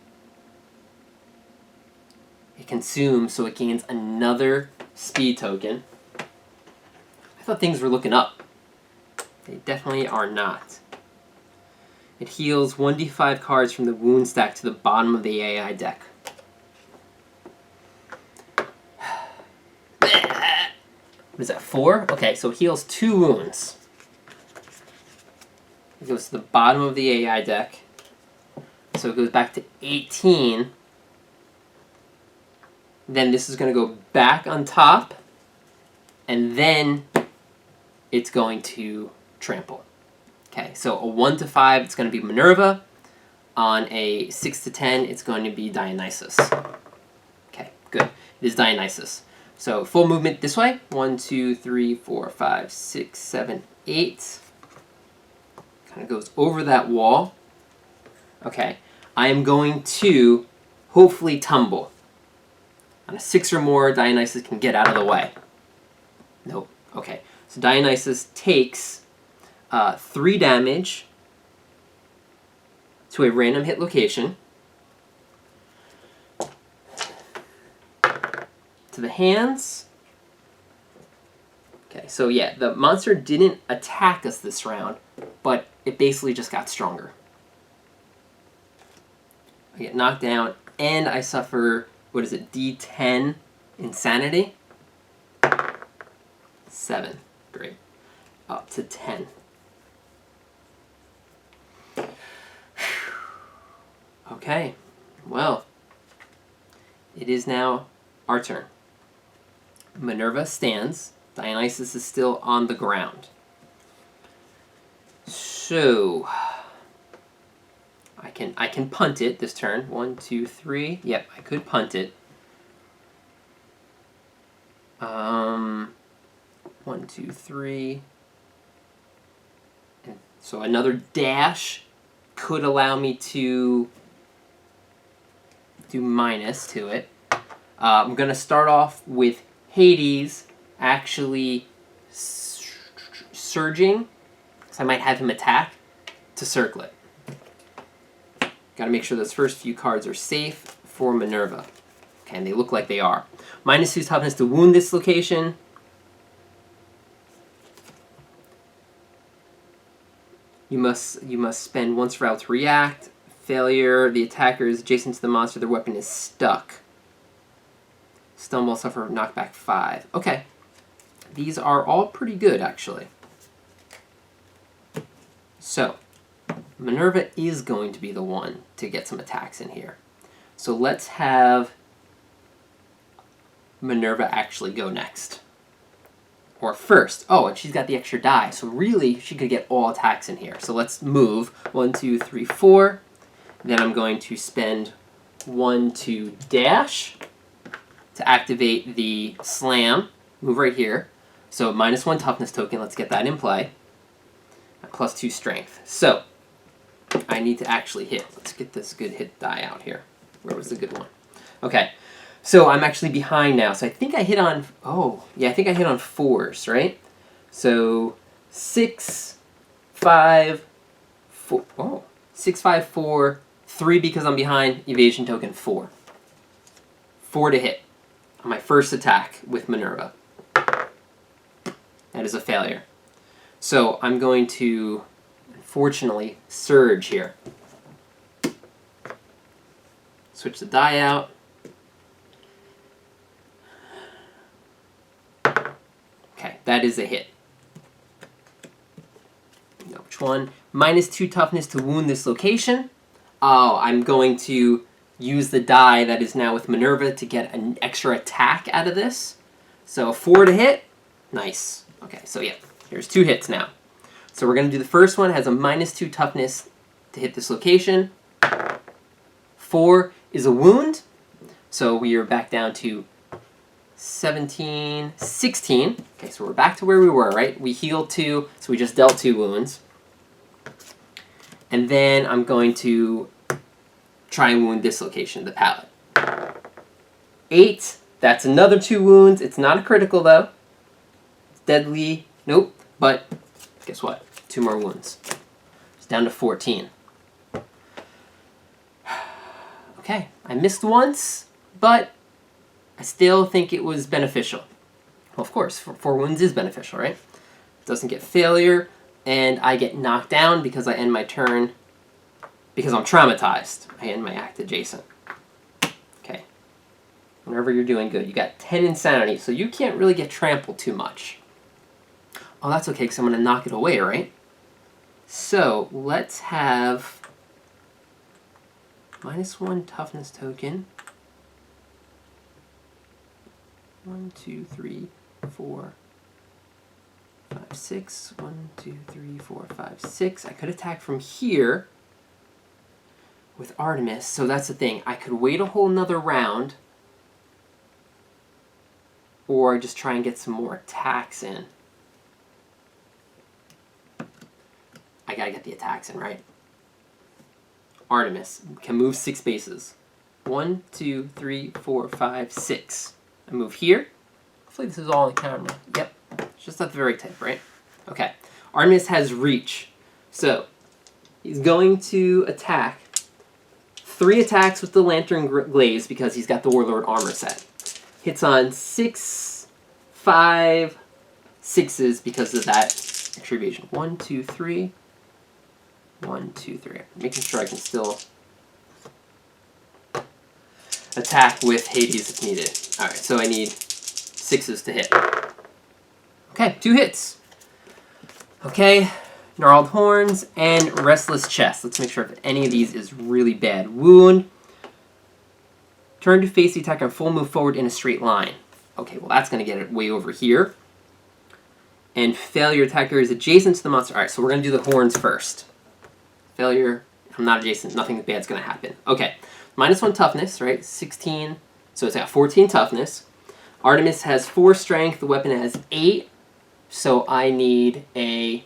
A: It consumes, so it gains another speed token. I thought things were looking up. They definitely are not. It heals 1d5 cards from the wound stack to the bottom of the AI deck. What is that, 4? Okay, so it heals 2 wounds. It goes to the bottom of the AI deck. So it goes back to 18. Then this is going to go back on top. And then it's going to trample. Okay, so a 1 to 5, it's going to be Minerva. On a 6 to 10, it's going to be Dionysus. Okay, good. It is Dionysus. So full movement this way. 1, 2, 3, 4, 5, 6, 7, 8. Kind of goes over that wall. Okay, I am going to hopefully tumble. On a 6 or more, Dionysus can get out of the way. Nope. Okay, so Dionysus takes 3 damage to a random hit location. To the hands. Okay, so yeah, the monster didn't attack us this round, but it basically just got stronger. I get knocked down, and I suffer, what is it, D10 insanity? 7. Great. Up to 10. Okay, well, it is now our turn. Minerva stands. Dionysus is still on the ground. So I can punt it this turn. 1, 2, 3. Yep, I could punt it. 1, 2, 3. And so another dash could allow me to do minus to it. I'm going to start off with Hades actually surging, so I might have him attack to circle it. Got to make sure those first few cards are safe for Minerva. Okay, and they look like they are. -2 toughness to wound this location. You must spend once for route to react. Failure, the attacker is adjacent to the monster, their weapon is stuck. Stumble, suffer knockback 5. Okay. These are all pretty good, actually. So, Minerva is going to be the one to get some attacks in here. So let's have Minerva actually go next. Or first. Oh, and she's got the extra die, so really she could get all attacks in here. So let's move. 1, 2, 3, 4. Then I'm going to spend 1 to dash to activate the slam. Move right here. So -1 toughness token. Let's get that in play. +2 strength. So I need to actually hit. Let's get this good hit die out here. Where was the good one? Okay. So I'm actually behind now. So I think I hit on, I think I hit on 4s, right? So 6, 5, 4. Oh, 6, 5, 4, 3 because I'm behind, evasion token 4. 4 to hit on my first attack with Minerva. That is a failure. So I'm going to, unfortunately, surge here. Switch the die out. that is a hit. Now, which one? -2 toughness to wound this location. Oh, I'm going to use the die that is now with Minerva to get an extra attack out of this. So 4 to hit. Nice. Okay, so yeah, here's 2 hits now. So we're going to do the first one. It has a -2 toughness to hit this location. 4 is a wound. So we are back down to 17, 16. Okay, so we're back to where we were, right? We healed 2, so we just dealt 2 wounds. And then I'm going to try and wound this location, the palate. 8, that's another 2 wounds. It's not a critical, though. It's deadly. Nope. But guess what? 2 more wounds. It's down to 14. Okay, I missed once, but I still think it was beneficial. Well, of course, 4 wounds is beneficial, right? It doesn't get failure, and I get knocked down because I end my turn because I'm traumatized. I end my act adjacent. Okay. Whenever you're doing good, you got 10 insanity, so you can't really get trampled too much. Oh, that's okay, because I'm going to knock it away, right? So, let's have -1 toughness token. 1, 2, 3, 4, 5, 6. 1, 2, 3, 4, 5, 6. I could attack from here with Artemis, so that's the thing. I could wait a whole nother round, or just try and get some more attacks in. I gotta get the attacks in, right? Artemis can move 6 spaces. 1, 2, 3, 4, 5, 6. I move here. Hopefully this is all in camera. Yep. It's just at the very tip, right? Okay. Artemis has reach. So, he's going to attack 3 attacks with the Lantern Glaze because he's got the Warlord armor set. Hits on 6, 5, 6s because of that extra evasion. 1, 2, 3. 1, 2, 3. Making sure I can still attack with Hades if needed. Alright, so I need 6s to hit. Okay, 2 hits. Okay, Gnarled Horns and Restless Chest. Let's make sure if any of these is really bad. Wound. Turn to face the attacker and full move forward in a straight line. Okay, well that's going to get it way over here. And failure attacker is adjacent to the monster. Alright, so we're going to do the horns first. Failure, I'm not adjacent, nothing bad's going to happen. Okay, -1 toughness, right? 16, so it's got 14 toughness. Artemis has 4 strength, the weapon has 8, so I need a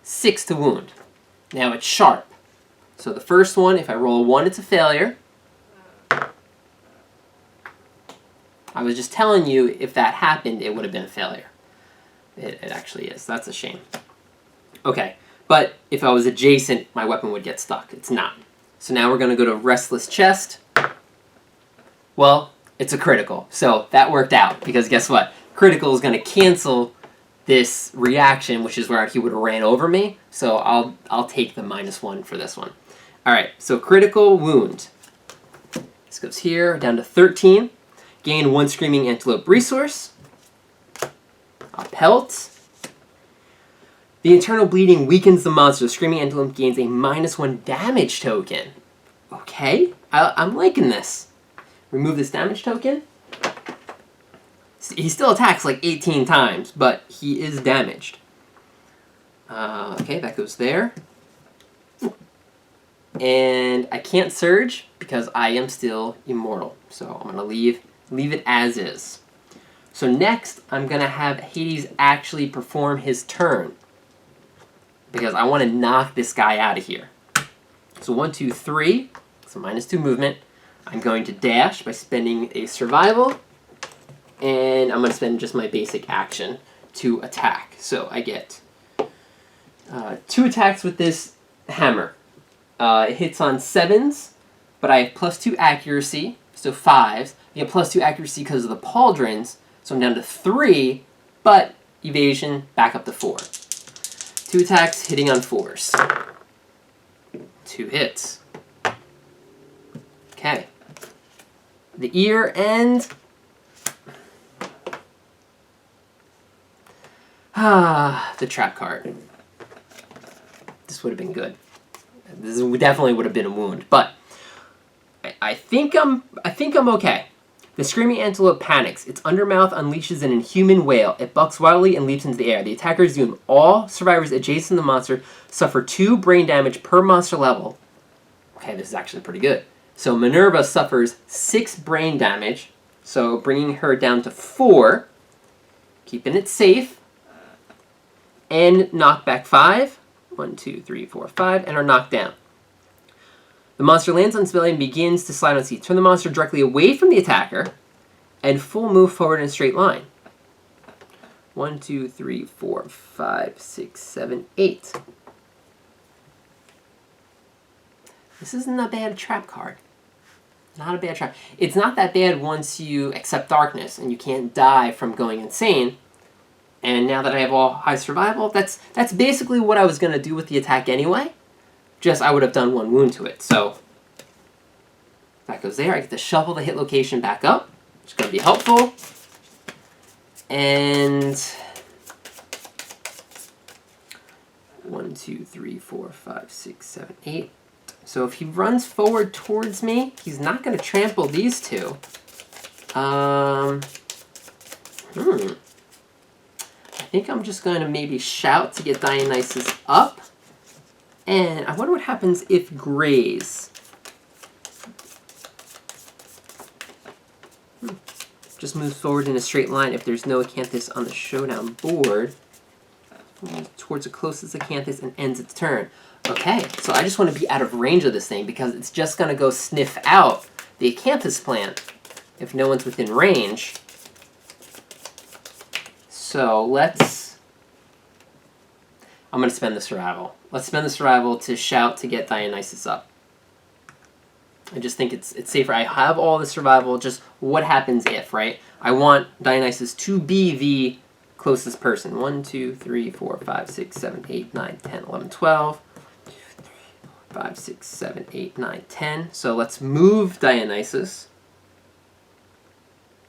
A: 6 to wound. Now it's sharp. So the first one, if I roll a 1, it's a failure. I was just telling you if that happened, it would have been a failure. It actually is. That's a shame. Okay. But if I was adjacent, my weapon would get stuck. It's not. So now we're going to go to Restless Chest. Well, it's a critical. So that worked out. Because guess what? Critical is going to cancel this reaction, which is where he would have ran over me. So I'll take the -1 for this one. Alright, so critical wound. This goes here, down to 13. Gain 1 Screaming Antelope resource. A pelt. The internal bleeding weakens the monster. Screaming Antelope gains a -1 damage token. Okay, I'm liking this. Remove this damage token. He still attacks like 18 times, but he is damaged. Okay, that goes there. And I can't surge because I am still immortal. So I'm going to leave it as is. So next, I'm going to have Hades actually perform his turn. Because I want to knock this guy out of here. So 1, 2, 3. So -2 movement. I'm going to dash by spending a survival. And I'm going to spend just my basic action to attack. So I get 2 attacks with this hammer. It hits on 7s, but I have +2 accuracy, so 5s. I get +2 accuracy because of the pauldrons, so I'm down to 3, but evasion back up to 4. 2 attacks hitting on 4s. 2 hits. Okay. The ear and The trap card. This would have been good. This definitely would have been a wound, but I think I'm okay. The screaming antelope panics. Its undermouth unleashes an inhuman wail. It bucks wildly and leaps into the air. The attacker is doomed. All survivors adjacent to the monster suffer 2 brain damage per monster level. Okay, this is actually pretty good. So Minerva suffers 6 brain damage, so bringing her down to 4, keeping it safe, and knockback 5. 1, 2, 3, 4, 5, and are knocked down. The monster lands on its belly and begins to slide on its feet. Turn the monster directly away from the attacker and full move forward in a straight line. 1, 2, 3, 4, 5, 6, 7, 8. This isn't a bad trap card. Not a bad trap. It's not that bad once you accept darkness and you can't die from going insane. And now that I have all high survival, that's basically what I was going to do with the attack anyway. Just I would have done 1 wound to it. So that goes there. I get to shuffle the hit location back up, which is going to be helpful. And 1, 2, 3, 4, 5, 6, 7, 8. So if he runs forward towards me, he's not going to trample these 2. I think I'm just going to maybe shout to get Dionysus up. And I wonder what happens if graze. Just moves forward in a straight line if there's no Acanthus on the showdown board. Towards the closest Acanthus and ends its turn. Okay, so I just want to be out of range of this thing because it's just going to go sniff out the Acanthus plant if no one's within range. So I'm going to spend the survival. Let's spend the survival to shout to get Dionysus up. I just think it's safer. I have all the survival, just what happens if, right? I want Dionysus to be the closest person. 1, 2, 3, 4, 5, 6, 7, 8, 9, 10, 11, 12. 2, 3, 4, 5, 6, 7, 8, 9, 10. So let's move Dionysus.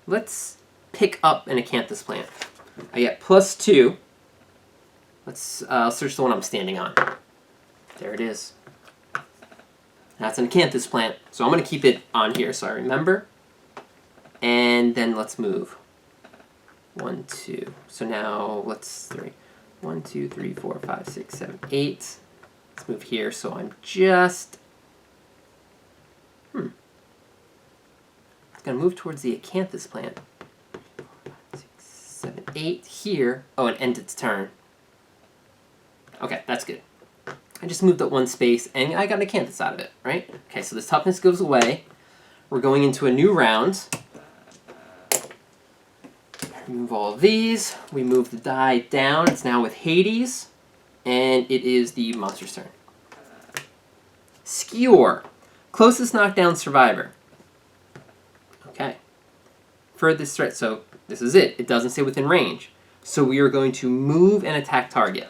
A: Let's pick up an Acanthus plant. I get +2. Let's search the one I'm standing on. There it is. That's an Acanthus plant. So I'm going to keep it on here so I remember. And then let's move. 1, 2. So now let's 3. 1, 2, 3, 4, 5, 6, 7, 8. Let's move here so I'm just... It's going to move towards the Acanthus plant. 4, 5, 6, 7, 8 here. Oh, and end its turn. Okay, that's good. I just moved up 1 space, and I got an Acanthus out of it, right? Okay, so this toughness goes away. We're going into a new round. Remove all of these. We move the die down. It's now with Hades, and it is the monster's turn. Skewer. Closest knockdown survivor. Okay. Furthest threat, so this is it. It doesn't stay within range. So we are going to move and attack target.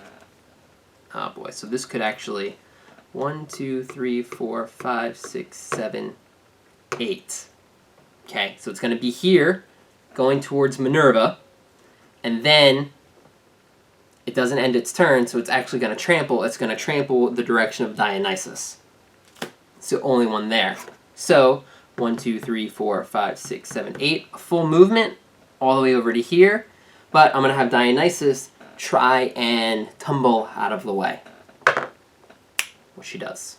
A: Oh boy, so this could actually 1, 2, 3, 4, 5, 6, 7, 8. Okay, so it's going to be here, going towards Minerva, and then it doesn't end its turn, so it's actually going to trample. It's going to trample the direction of Dionysus. It's the only one there. So 1, 2, 3, 4, 5, 6, 7, 8. A full movement all the way over to here, but I'm going to have Dionysus try and tumble out of the way. What she does.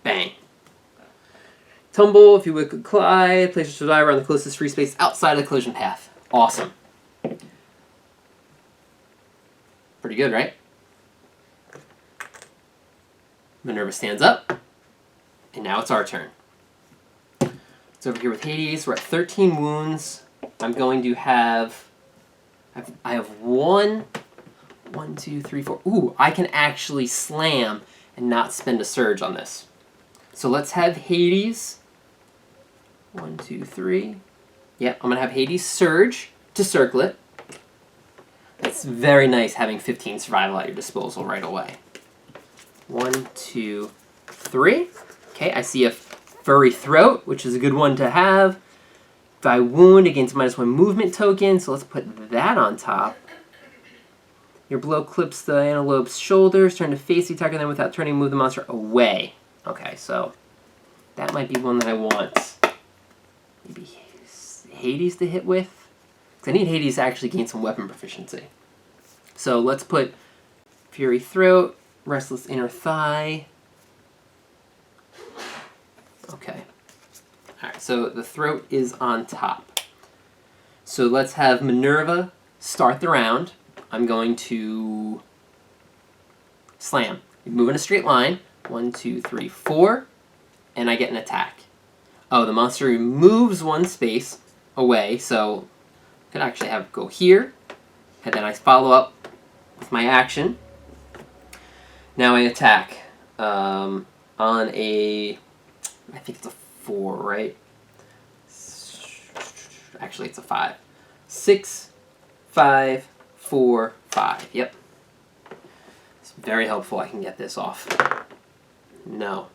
A: Bang. Tumble, if you would, collide. Place your survivor on the closest free space outside of the collision path. Awesome. Pretty good, right? Minerva stands up. And now it's our turn. It's over here with Hades. We're at 13 wounds. I'm going to have... I have 1, 2, 3, 4. Ooh, I can actually slam and not spend a surge on this. So let's have Hades. 1, 2, 3. Yep, I'm going to have Hades surge to circle it. It's very nice having 15 survival at your disposal right away. 1, 2, 3. Okay, I see a furry throat, which is a good one to have. If I wound, it gains -1 movement token, so let's put that on top. Your blow clips the antelope's shoulders. Turn to face the attacker, then without turning, move the monster away. Okay, so that might be one that I want. Maybe Hades to hit with. Because I need Hades to actually gain some weapon proficiency. So let's put Fury Throat, Restless Inner Thigh. Okay. Alright, so the throat is on top. So let's have Minerva start the round. I'm going to slam. You move in a straight line. 1, 2, 3, 4. And I get an attack. Oh, the monster moves one space away, so I could actually have it go here. And then I follow up with my action. Now I attack on a... I think it's a 4, right? Actually, it's a 5. 6, 5, 4, 5. Yep. It's very helpful. I can get this off. No.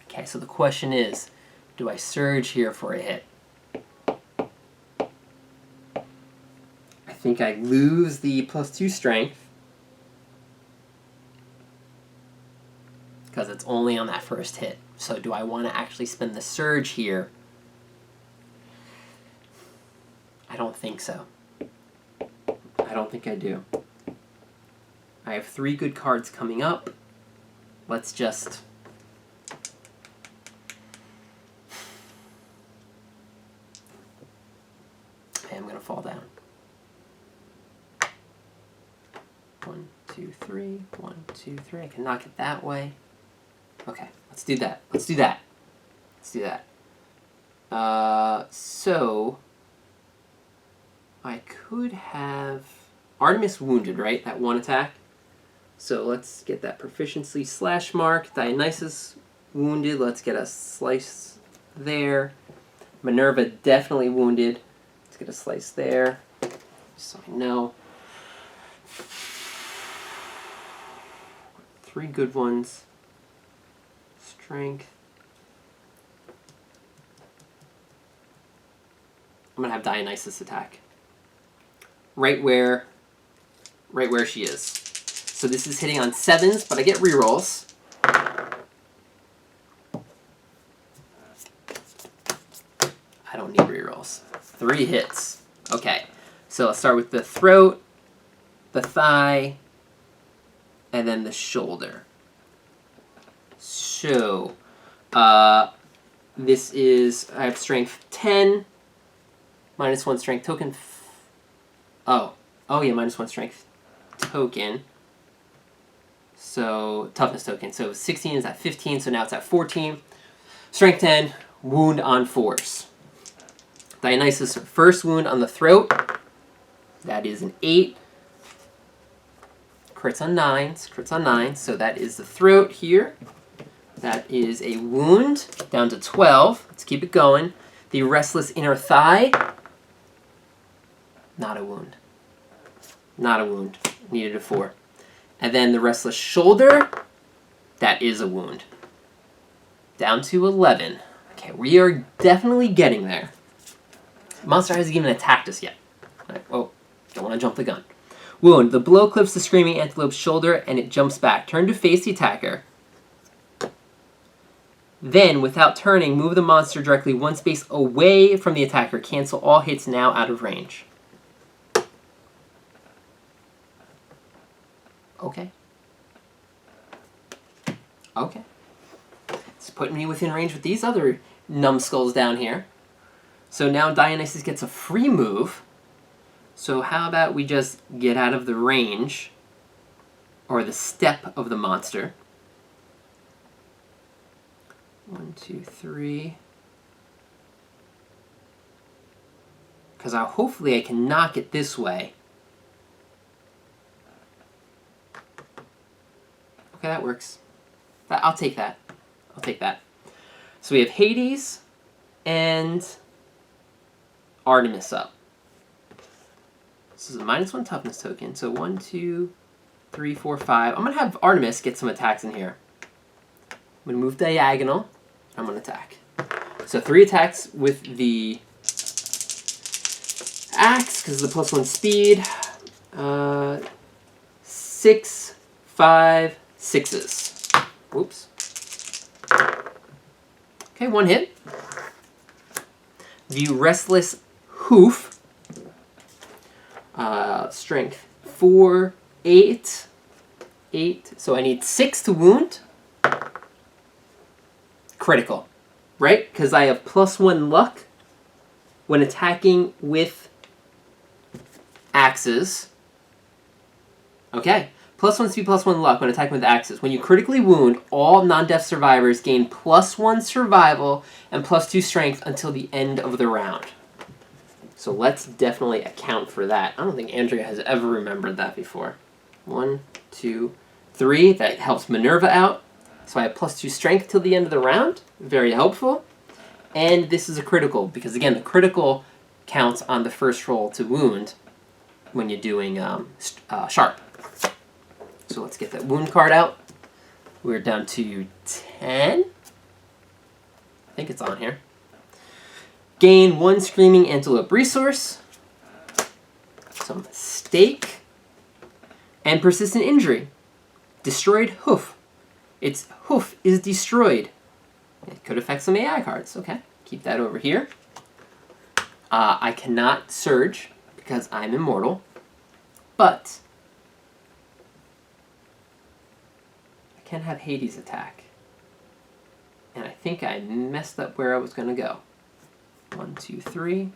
A: Okay, so the question is, do I surge here for a hit? I think I lose the +2 strength. Because it's only on that first hit. So do I want to actually spend the surge here? I don't think so. I don't think I do. I have 3 good cards coming up. Let's just... I'm going to fall down. 1, 2, 3. 1, 2, 3. I can knock it that way. Okay, let's do that. Let's do that. Let's do that. So I could have Artemis wounded, right? That 1 attack. So let's get that proficiency slash mark. Dionysus wounded. Let's get a slice there. Minerva definitely wounded. Let's get a slice there. So I know. 3 good ones. Strength. I'm gonna have Dionysus attack. Right where she is. So this is hitting on 7s, but I get rerolls. I don't need rerolls. 3 hits. Okay. So I'll start with the throat, the thigh, and then the shoulder. So, this is, I have strength 10, -1 strength token. Oh yeah, -1 strength token. So, toughness token. So 16 is at 15, so now it's at 14. Strength 10, wound on 4s. Dionysus, first wound on the throat. That is an 8. Crits on 9s, crits on 9s. So that is the throat here. That is a wound, down to 12. Let's keep it going. The restless inner thigh. Not a wound. Not a wound. Needed a 4. And then the restless shoulder. That is a wound. Down to 11. Okay, we are definitely getting there. Monster hasn't even attacked us yet. Right, oh, don't want to jump the gun. Wound. The blow clips the screaming antelope's shoulder and it jumps back. Turn to face the attacker. Then, without turning, move the monster directly 1 space away from the attacker. Cancel all hits now out of range. Okay. Okay. It's putting me within range with these other numbskulls down here. So now Dionysus gets a free move. So how about we just get out of the range, or the step of the monster. 1, 2, 3. Because hopefully I can knock it this way. Okay, that works. I'll take that. I'll take that. So we have Hades and Artemis up. This is a -1 toughness token. So 1, 2, 3, 4, 5. I'm going to have Artemis get some attacks in here. I'm going to move diagonal. I'm going to attack. So 3 attacks with the axe because of the +1 speed. 6, 5, 6s. Whoops. Okay, 1 hit. The restless hoof. Strength 4, 8. 8. So I need 6 to wound. Critical, right? Because I have +1 luck when attacking with axes. Okay. +1 speed, +1 luck when attacking with axes. When you critically wound, all non-death survivors gain +1 survival and +2 strength until the end of the round. So let's definitely account for that. I don't think Andrea has ever remembered that before. 1, 2, 3. That helps Minerva out. So I have +2 strength till the end of the round. Very helpful. And this is a critical, because again, the critical counts on the first roll to wound when you're doing sharp. So let's get that wound card out. We're down to 10. I think it's on here. Gain 1 screaming antelope resource. Some steak. And persistent injury. Destroyed hoof. Its hoof is destroyed. It could affect some AI cards. Okay, keep that over here. I cannot surge because I'm immortal. But I can have Hades attack. And I think I messed up where I was going to go. 1, 2, 3.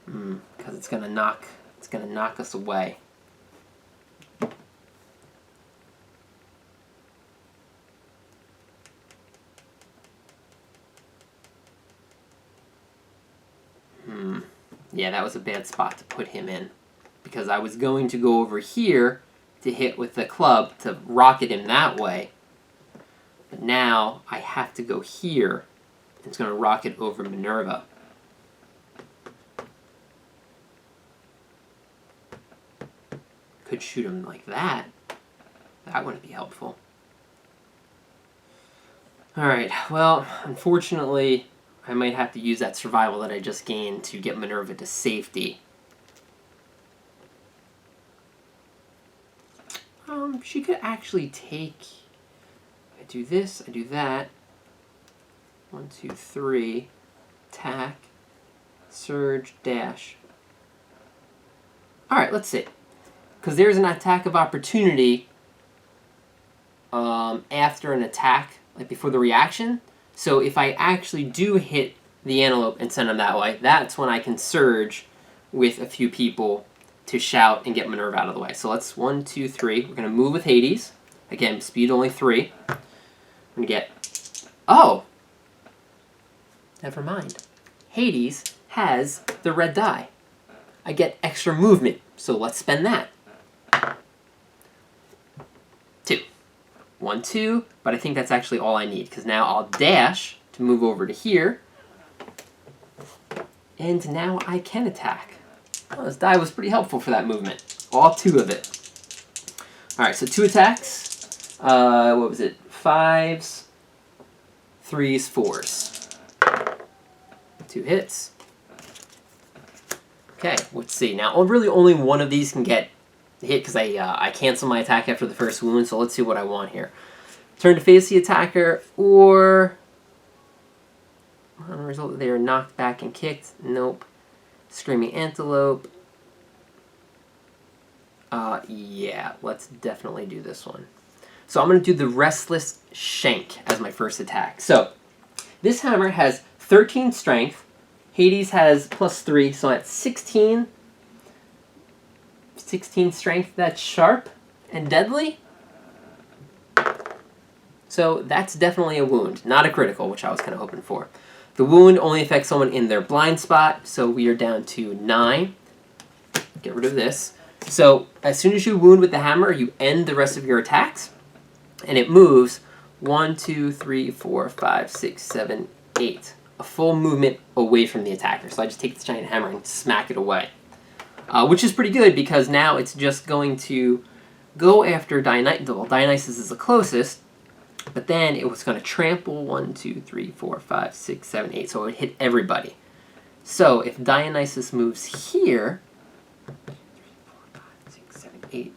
A: Because it's going to knock us away. Yeah, that was a bad spot to put him in. Because I was going to go over here to hit with the club to rocket him that way. But now I have to go here. It's going to rocket over Minerva. Could shoot him like that. That wouldn't be helpful. Alright, well, unfortunately, I might have to use that survival that I just gained to get Minerva to safety. She could actually take... I do this, I do that. 1, 2, 3. Attack. Surge. Dash. Alright, let's see. Because there's an attack of opportunity after an attack, like before the reaction. So if I actually do hit the antelope and send him that way, that's when I can surge with a few people to shout and get Minerva out of the way. So let's 1, 2, 3. We're going to move with Hades. Again, speed only 3. I'm going to get... Oh! Never mind. Hades has the red die. I get extra movement, so let's spend that. 2. 1, 2, but I think that's actually all I need, because now I'll dash to move over to here. And now I can attack. Oh, this die was pretty helpful for that movement. All 2 of it. Alright, so 2 attacks. What was it? 5s, 3s, 4s. 2 hits. Okay, let's see. Now, really only one of these can get hit because I cancel my attack after the first wound, so let's see what I want here. Turn to face the attacker, or... On the result, they are knocked back and kicked. Nope. Screaming antelope. Yeah, let's definitely do this one. So I'm going to do the restless shank as my first attack. So, this hammer has 13 strength. Hades has +3, so that's 16. 16 strength, that's sharp and deadly. So that's definitely a wound, not a critical, which I was kind of hoping for. The wound only affects someone in their blind spot, so we are down to 9. Get rid of this. So as soon as you wound with the hammer, you end the rest of your attacks, and it moves 1, 2, 3, 4, 5, 6, 7, 8. A full movement away from the attacker. So I just take this giant hammer and smack it away. Which is pretty good because now it's just going to go after Dionysus. Well, Dionysus is the closest, but then it was going to trample 1, 2, 3, 4, 5, 6, 7, 8. So it would hit everybody. So if Dionysus moves here, 3, 4, 5, 6, 7, 8.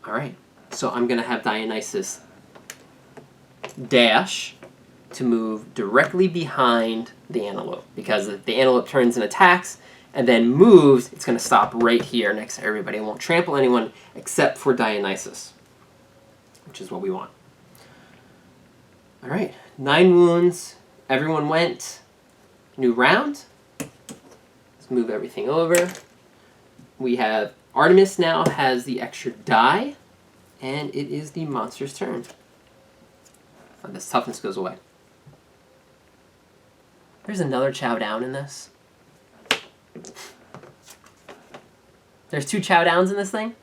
A: All right. So I'm going to have Dionysus dash to move directly behind the antelope, because if the antelope turns and attacks and then moves, it's going to stop right here next to everybody. It won't trample anyone except for Dionysus, which is what we want. All right, 9 wounds. Everyone went. New round. Let's move everything over. We have Artemis now has the extra die, and it is the monster's turn. Oh, this toughness goes away. There's another chow down in this. There's 2 chow downs in this thing.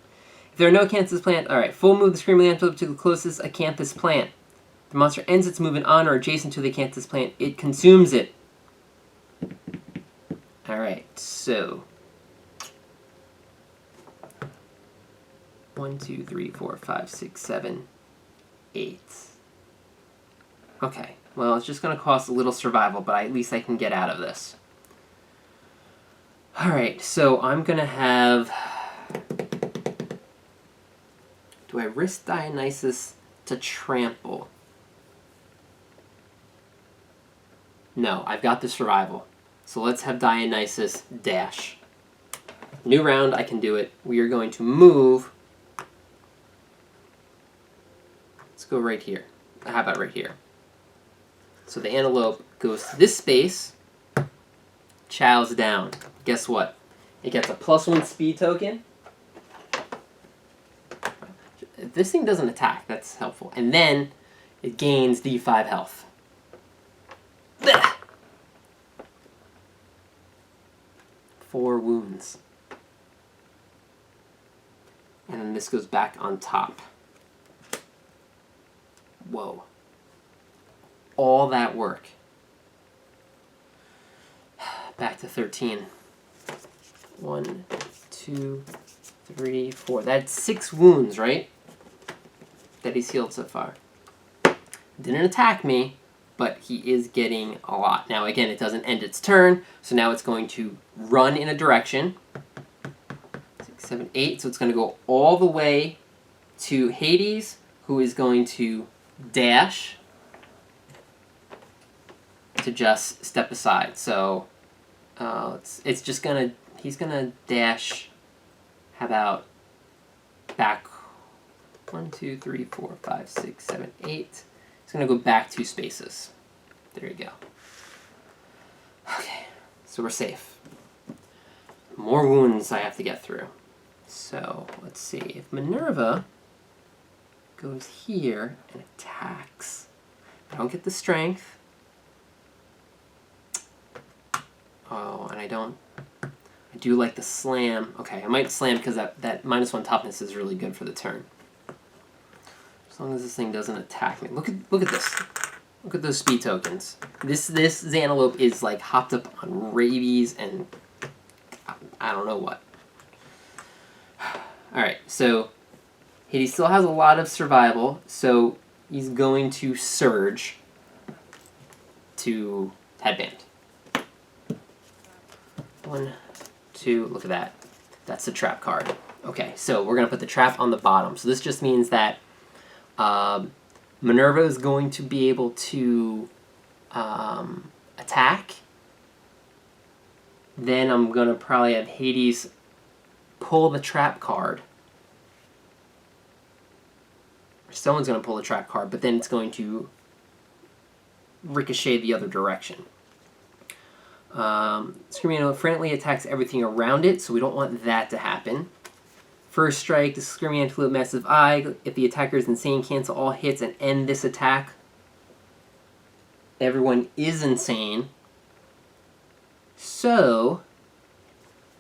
A: If there are no acanthus plant, all right, full move the screaming antelope to the closest acanthus plant. The monster ends its movement on or adjacent to the acanthus plant. It consumes it. All right, so 1, 2, 3, 4, 5, 6, 7, 8. Okay, well, it's just going to cost a little survival, but at least I can get out of this. All right, so I'm going to have... Do I risk Dionysus to trample? No, I've got the survival. So let's have Dionysus dash. New round, I can do it. We are going to move. Let's go right here. How about right here? So the antelope goes to this space, chows down. Guess what? It gets a +1 speed token. If this thing doesn't attack, that's helpful. And then it gains D5 health. Blech! 4 wounds. And then this goes back on top. Whoa. All that work. Back to 13. 1, 2, 3, 4. That's 6 wounds, right? That he's healed so far. Didn't attack me, but he is getting a lot. Now, again, it doesn't end its turn, so now it's going to run in a direction. 6, 7, 8. So it's going to go all the way to Hades, who is going to dash to just step aside. So it's just going to, he's going to dash, how about back 1, 2, 3, 4, 5, 6, 7, 8. It's going to go back 2 spaces. There you go. Okay, so we're safe. More wounds I have to get through. So let's see. If Minerva goes here and attacks, I don't get the strength. Oh, and I do like the slam. Okay, I might slam because that -1 toughness is really good for the turn. As long as this thing doesn't attack me. Look at this. Look at those speed tokens. This Xantelope is like hopped up on rabies and I don't know what. Alright, so he still has a lot of survival, so he's going to surge to headband. 1, 2, look at that. That's the trap card. Okay, so we're going to put the trap on the bottom. So this just means that Minerva is going to be able to attack. Then I'm going to probably have Hades pull the trap card. Someone's going to pull the trap card, but then it's going to ricochet the other direction. Screaming Antelope frantically attacks everything around it, so we don't want that to happen. First strike, the Screaming Antelope Massive Eye. If the attacker is insane, cancel all hits and end this attack. Everyone is insane. So,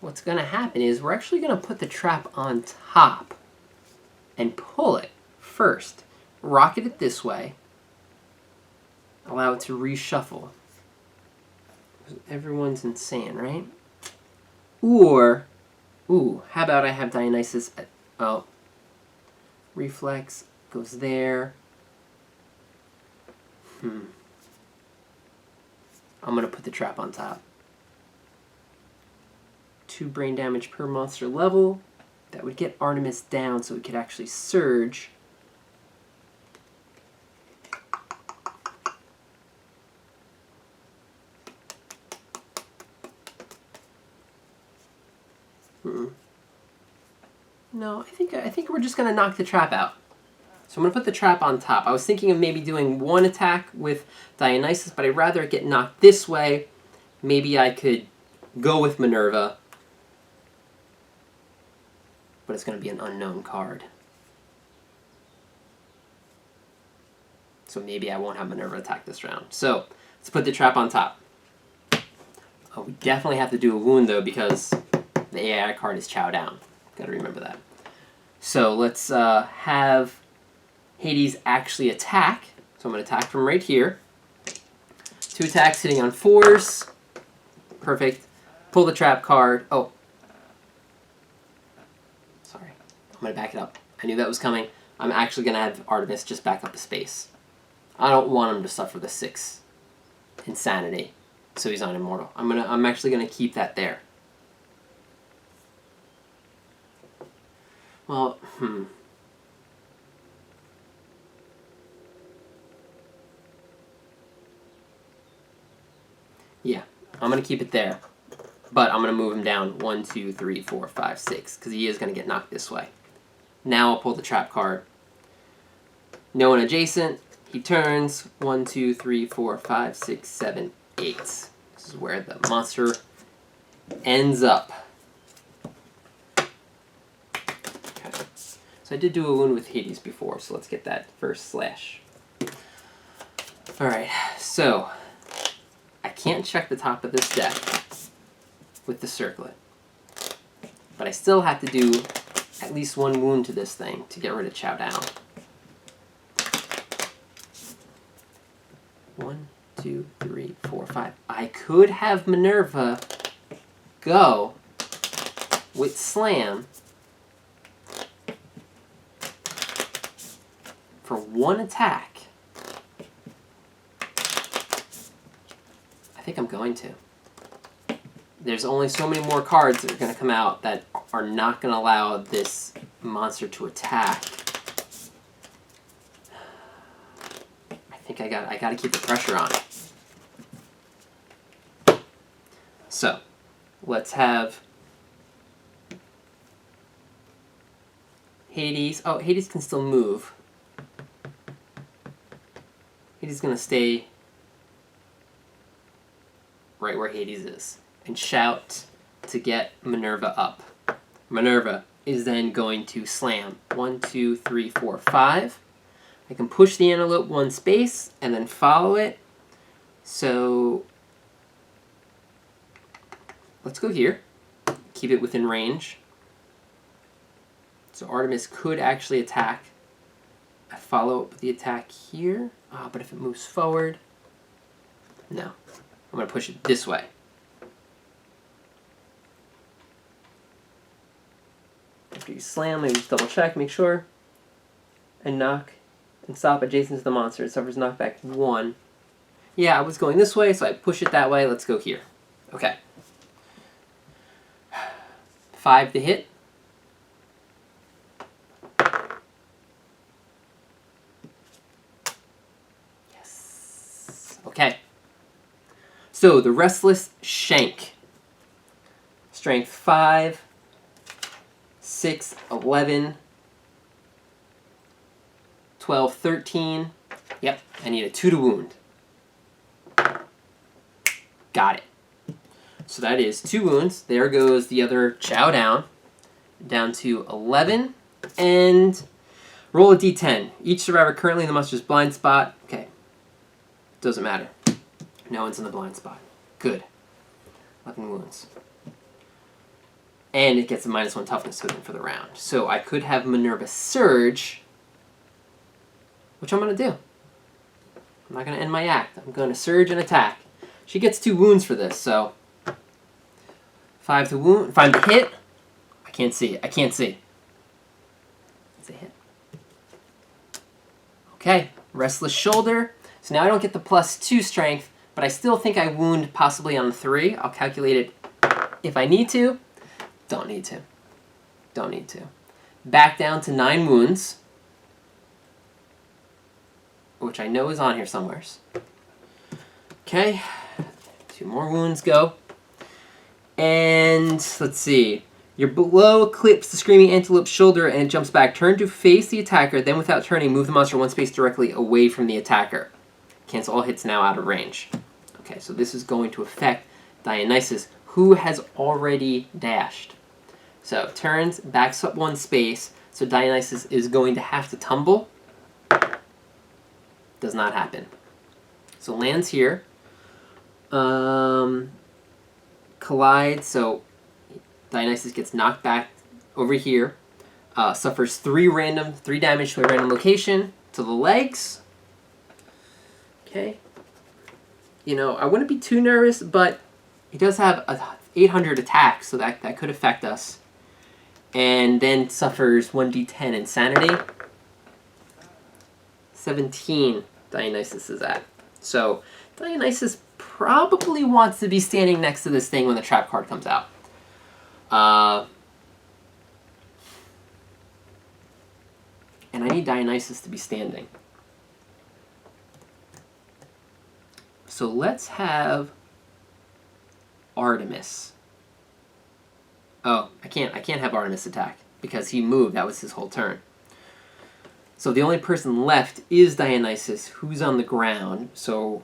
A: what's going to happen is we're actually going to put the trap on top and pull it first. Rocket it this way. Allow it to reshuffle. Everyone's insane, right? Or, how about I have Dionysus at, oh, reflex goes there. I'm going to put the trap on top. 2 brain damage per monster level. that would get Artemis down so we could actually surge. No, I think we're just gonna knock the trap out. So I'm gonna put the trap on top. I was thinking of maybe doing one attack with Dionysus, but I'd rather it get knocked this way. Maybe I could go with Minerva, but it's gonna be an unknown card. So maybe I won't have Minerva attack this round. So let's put the trap on top. Oh, we definitely have to do a wound though because the AI card is Showdown. Gotta remember that. So let's have Hades actually attack. So I'm going to attack from right here. 2 attacks hitting on 4s. Perfect. Pull the trap card. Oh. Sorry. I'm going to back it up. I knew that was coming. I'm actually going to have Artemis just back up a space. I don't want him to suffer the 6 insanity, so he's not immortal. I'm actually going to keep that there. Well, yeah, I'm going to keep it there. But I'm going to move him down 1, 2, 3, 4, 5, 6, because he is going to get knocked this way. Now I'll pull the trap card. No one adjacent. He turns 1, 2, 3, 4, 5, 6, 7, 8. This is where the monster ends up. I did do a wound with Hades before, so let's get that first slash. Alright, so I can't check the top of this deck with the circlet. But I still have to do at least 1 wound to this thing to get rid of Showdown. 1, 2, 3, 4, 5. I could have Minerva go with Slam for 1 attack. I think I'm going to. There's only so many more cards that are going to come out that are not going to allow this monster to attack. I think I got to keep the pressure on. So, let's have Hades. Oh, Hades can still move. Hades is going to stay right where Hades is and shout to get Minerva up. Minerva is then going to slam 1, 2, 3, 4, 5. I can push the antelope 1 space and then follow it. So let's go here. Keep it within range. So Artemis could actually attack. I follow up with the attack here. But if it moves forward, no. I'm going to push it this way. After you slam, maybe just double check, make sure. And knock and stop adjacent to the monster. It suffers knockback 1. Yeah, I was going this way, so I push it that way. Let's go here. Okay. 5 to hit. Okay. So, the Restless Shank. Strength 5, 6, 11, 12, 13. Yep, I need a 2 to wound. Got it. So that is 2 wounds. There goes the other Showdown. Down to 11. And roll a d10. Each survivor currently in the monster's blind spot. Okay. Doesn't matter. No one's in the blind spot. Good. 11 wounds. And it gets a -1 toughness token for the round. So I could have Minerva Surge, which I'm going to do. I'm not going to end my act. I'm going to surge and attack. She gets 2 wounds for this, so 5 to wound, 5 to hit. I can't see. I can't see. It's a hit. Okay, Restless Shoulder. So now I don't get the +2 strength, but I still think I wound possibly on 3. I'll calculate it if I need to. Don't need to. Don't need to. Back down to 9 wounds, which I know is on here somewhere. Okay, 2 more wounds go. And let's see. Your blow clips the screaming antelope's shoulder and it jumps back. Turn to face the attacker, then without turning, move the monster 1 space directly away from the attacker. Cancel all hits now out of range. Okay, so this is going to affect Dionysus, who has already dashed. So turns, backs up 1 space, so Dionysus is going to have to tumble. Does not happen. So lands here. Collide, so Dionysus gets knocked back over here. Suffers 3 damage to a random location to the legs. Okay. You know, I wouldn't be too nervous, but he does have a 800 attack, so that could affect us. And then suffers 1d10 insanity. 17 Dionysus is at. So Dionysus probably wants to be standing next to this thing when the trap card comes out. And I need Dionysus to be standing. So let's have Artemis. Oh, I can't have Artemis attack because he moved. That was his whole turn. So the only person left is Dionysus, who's on the ground. So,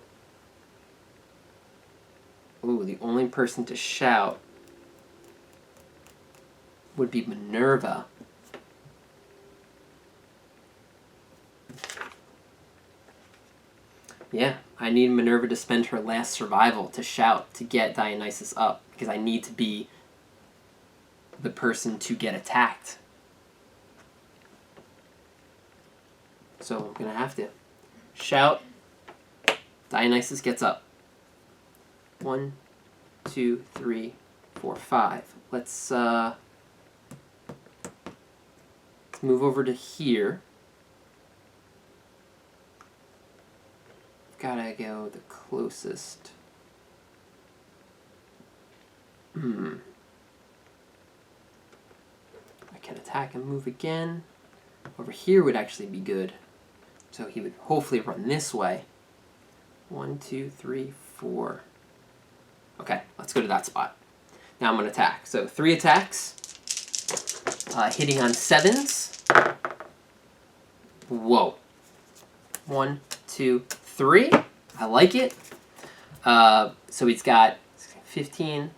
A: ooh, the only person to shout would be Minerva. Yeah, I need Minerva to spend her last survival to shout to get Dionysus up because I need to be the person to get attacked. So I'm going to have to shout. Dionysus gets up. 1, 2, 3, 4, 5. Let's move over to here. Gotta go the closest. I can attack and move again. Over here would actually be good. So he would hopefully run this way. 1, 2, 3, 4. Okay, let's go to that spot. Now I'm going to attack. So 3 attacks. Hitting on 7s. Whoa. 1, 2, 3. I like it. So he's got 15,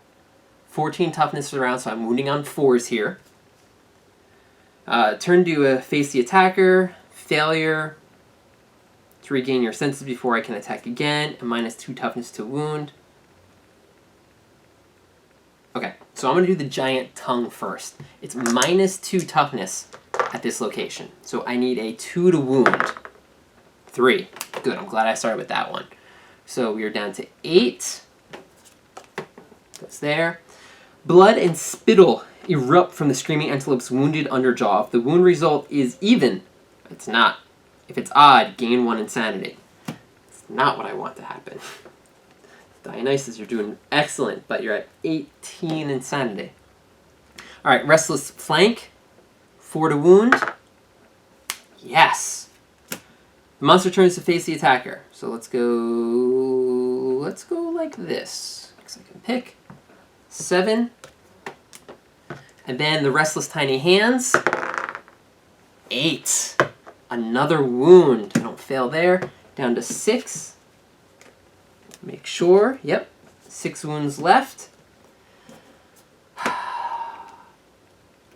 A: 14 toughness around, so I'm wounding on 4s here. Turn to face the attacker. Failure. To regain your senses before I can attack again. And -2 toughness to wound. Okay, so I'm going to do the giant tongue first. It's -2 toughness at this location. So I need a 2 to wound. 3. Good, I'm glad I started with that one. So we are down to 8. That's there. Blood and spittle erupt from the screaming antelope's wounded underjaw. If the wound result is even, it's not. If it's odd, gain 1 insanity. It's not what I want to happen. Dionysus, you're doing excellent, but you're at 18 insanity. Alright, restless flank. 4 to wound. Yes! The monster turns to face the attacker. So let's go like this. Because I can pick 7. And then the restless tiny hands. 8. Another wound. I don't fail there. Down to 6. Make sure. Yep. 6 wounds left.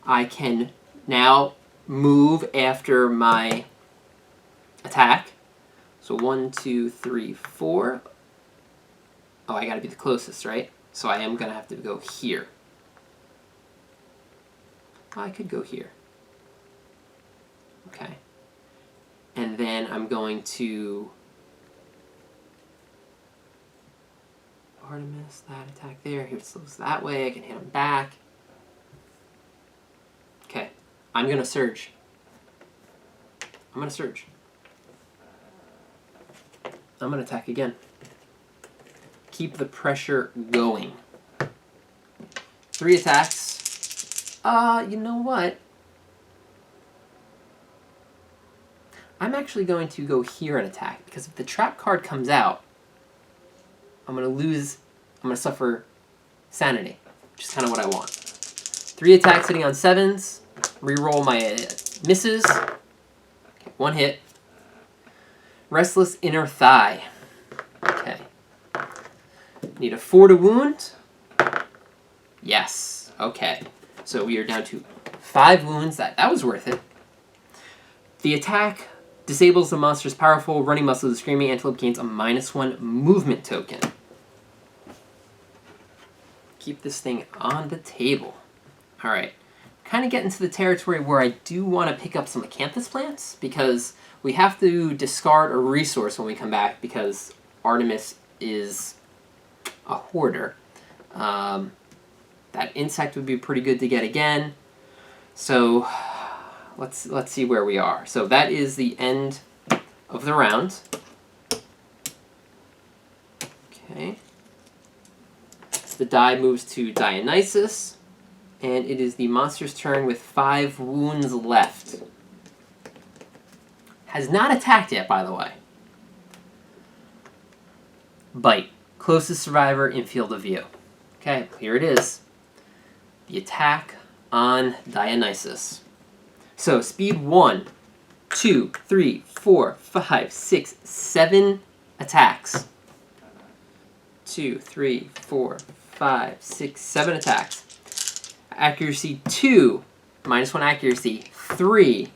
A: I can now move after my attack. So 1, 2, 3, 4. Oh, I gotta be the closest, right? So I am gonna have to go here. Oh, I could go here. Okay. And then I'm going to Artemis, that attack there. He slows that way. I can hit him back. Okay. I'm gonna surge. I'm gonna surge. I'm gonna attack again. Keep the pressure going. 3 attacks. You know what? I'm actually going to go here and attack, because if the trap card comes out, I'm going to suffer sanity, which is kind of what I want. 3 attacks hitting on 7s, reroll my misses. Okay, 1 hit. Restless Inner Thigh. Okay. Need a 4 to wound. Yes. Okay. So we are down to 5 wounds. That was worth it. The attack disables the monster's powerful running muscle. The screaming antelope gains a -1 movement token. Keep this thing on the table. All right. Kind of get into the territory where I do want to pick up some acanthus plants, because we have to discard a resource when we come back, because Artemis is a hoarder. That insect would be pretty good to get again. So let's see where we are. So that is the end of the round. Okay. The die moves to Dionysus, and it is the monster's turn with 5 wounds left. Has not attacked yet, by the way. Bite. Closest survivor in field of view. Okay, here it is. The attack on Dionysus. So, speed 1, 2, 3, 4, 5, 6, 7 attacks. 2, 3, 4, 5, 6, 7 attacks. Accuracy 2, -1 accuracy. 3.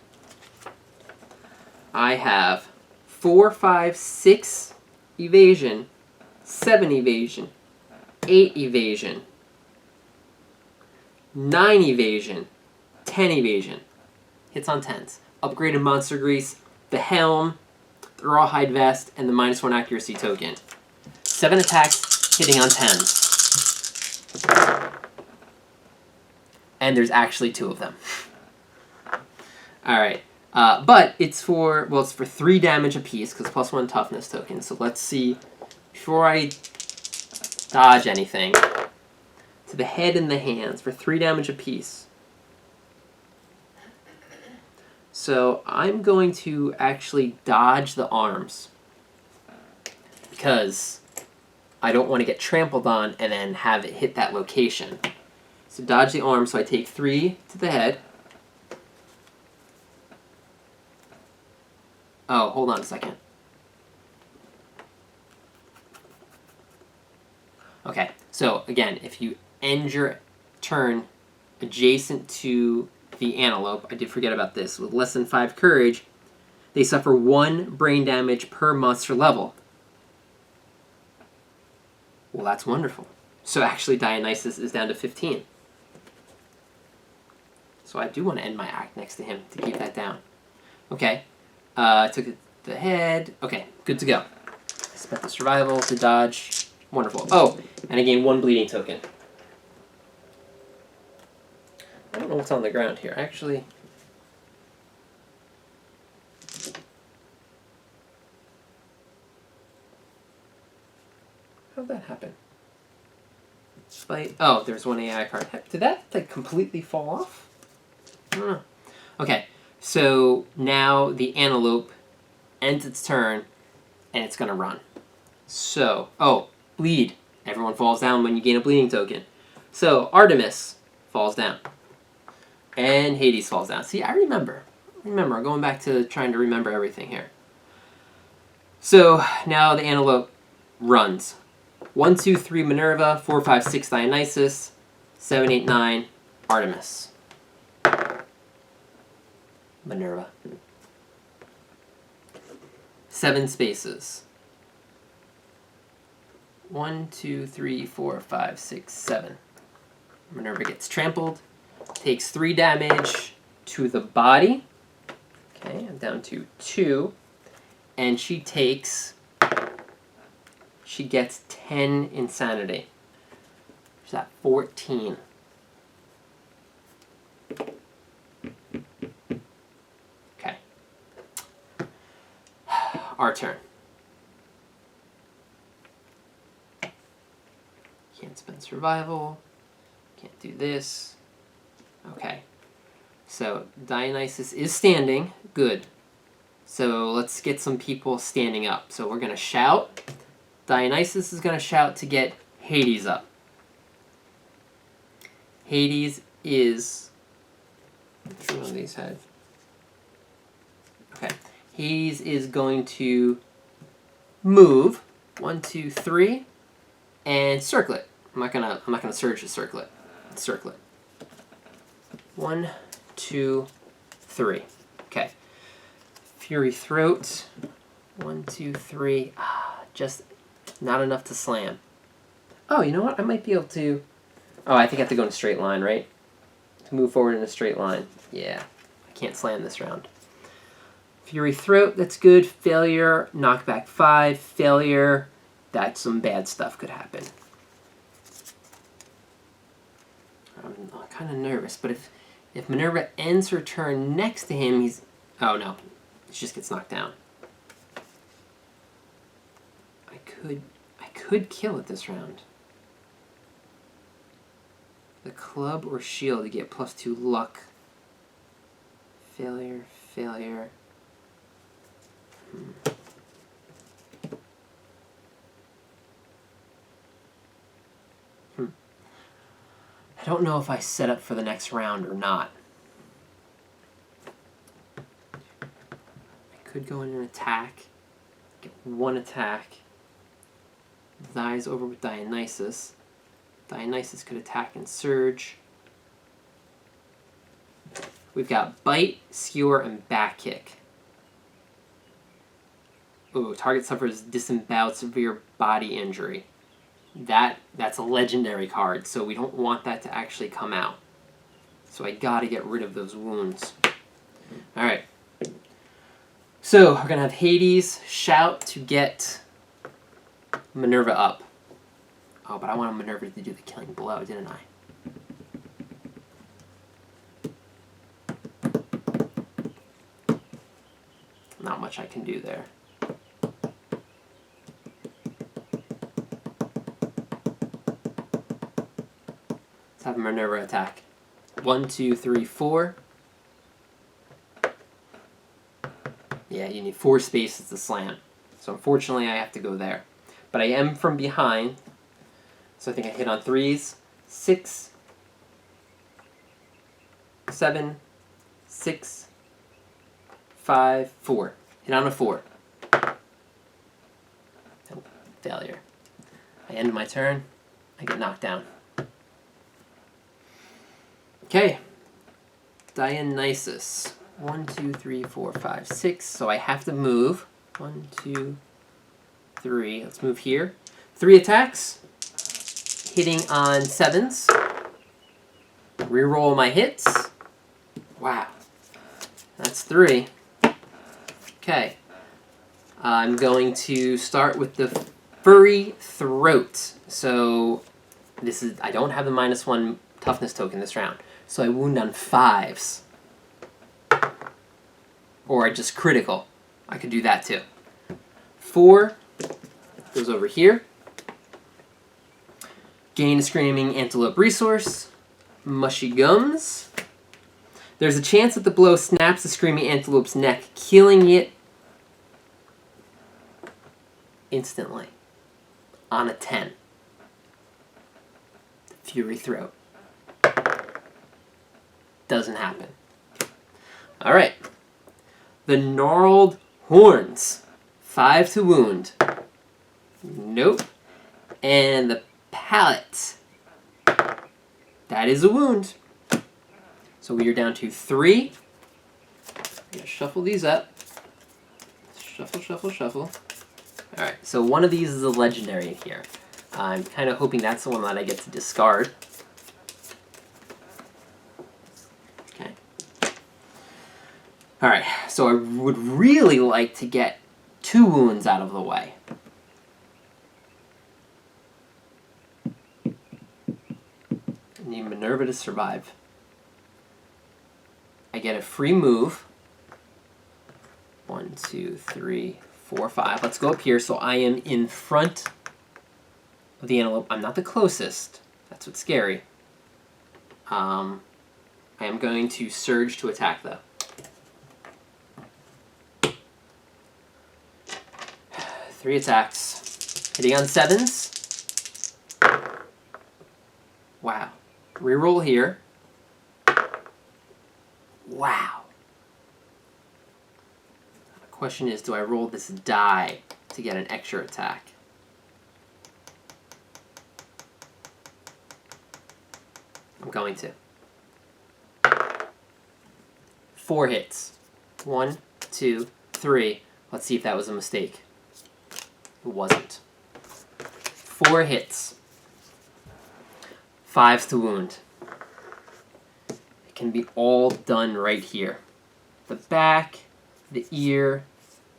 A: I have 4, 5, 6 evasion, 7 evasion, 8 evasion, 9 evasion, 10 evasion. Hits on 10s. Upgraded monster grease, the helm, the rawhide vest, and the -1 accuracy token. 7 attacks hitting on 10s. And there's actually 2 of them. Alright. But it's for 3 damage apiece, because +1 toughness token. So let's see, before I dodge anything, to the head and the hands for 3 damage apiece. So I'm going to actually dodge the arms, because I don't want to get trampled on and then have it hit that location. So dodge the arms, so I take 3 to the head. Oh, hold on a second. Okay, so again, if you end your turn adjacent to the antelope, I did forget about this, with less than 5 courage, they suffer 1 brain damage per monster level. Well, that's wonderful. So actually Dionysus is down to 15. So I do want to end my act next to him to keep that down. Okay. I took the head. Okay, good to go. Spent the survival to dodge. Wonderful. Oh, and I gained 1 bleeding token. I don't know what's on the ground here. Actually, how'd that happen? Fight. Oh, there's 1 AI card. Did that like completely fall off? I don't know. Okay, so now the antelope ends its turn, and it's gonna run. So, bleed. Everyone falls down when you gain a bleeding token. So Artemis falls down, and Hades falls down. See, I remember. I'm going back to trying to remember everything here. So now the antelope runs. 1, 2, 3 Minerva, 4, 5, 6 Dionysus, 7, 8, 9 Artemis. Minerva. 7 spaces. 1, 2, 3, 4, 5, 6, 7. Minerva gets trampled, takes 3 damage to the body. Okay, I'm down to 2. And she gets 10 insanity. She's at 14. Okay. Our turn. Can't spend survival. Can't do this. Okay. So Dionysus is standing. Good. So let's get some people standing up. So we're going to shout. Dionysus is going to shout to get Hades up. Hades is... Which one of these had? Okay. Hades is going to move 1, 2, 3 and circle it. I'm not gonna surge to circle it. Circle it. 1, 2, 3. Okay. Fury Throat. 1, 2, 3. Just not enough to slam. Oh, you know what? I might be able to... Oh, I think I have to go in a straight line, right? To move forward in a straight line. Yeah. I can't slam this round. Fury Throat, that's good. Failure, knockback 5. Failure, that's some bad stuff could happen. I'm kind of nervous, but if Minerva ends her turn next to him, he's... Oh, no. He just gets knocked down. I could kill it this round. The club or shield to get +2 luck. Failure, failure. I don't know if I set up for the next round or not. I could go in and attack. Get 1 attack. Thighs over with Dionysus. Dionysus could attack and surge. We've got bite, skewer, and back kick. Ooh, target suffers disemboweled severe body injury. That's a legendary card, so we don't want that to actually come out. So I gotta get rid of those wounds. Alright. So we're gonna have Hades shout to get Minerva up. Oh, but I wanted Minerva to do the killing blow, didn't I? Not much I can do there. Let's have Minerva attack. 1, 2, 3, 4. Yeah, you need 4 spaces to slam. So unfortunately I have to go there. But I am from behind. So I think I hit on 3s. 6, 7, 6, 5, 4. Hit on a 4. Oh, failure. I end my turn. I get knocked down. Okay. Dionysus. 1, 2, 3, 4, 5, 6. So I have to move. 1, 2, 3. Let's move here. 3 attacks. Hitting on 7s. Reroll my hits. Wow. That's 3. Okay. I'm going to start with the Fury Throat. So this is... I don't have the -1 toughness token this round. So I wound on 5s. Or I just critical. I could do that too. 4 goes over here. Gain a Screaming Antelope resource. Mushy Gums. There's a chance that the blow snaps the Screaming Antelope's neck, killing it instantly. On a 10. Fury Throat. Doesn't happen. Alright. The Gnarled Horns. 5 to wound. Nope. And the Palate. That is a wound. So we are down to 3. I'm going to shuffle these up. Shuffle, shuffle, shuffle. Alright, so one of these is a legendary in here. I'm kind of hoping that's the one that I get to discard. Okay. Alright, so I would really like to get 2 wounds out of the way. I need Minerva to survive. I get a free move. 1, 2, 3, 4, 5. Let's go up here so I am in front of the antelope. I'm not the closest. That's what's scary. I am going to surge to attack, though. 3 attacks. Hitting on 7s. Wow. Reroll here. Wow. The question is, do I roll this die to get an extra attack? I'm going to. 4 hits. 1, 2, 3. Let's see if that was a mistake. It wasn't. 4 hits. 5s to wound. It can be all done right here. The back, the ear,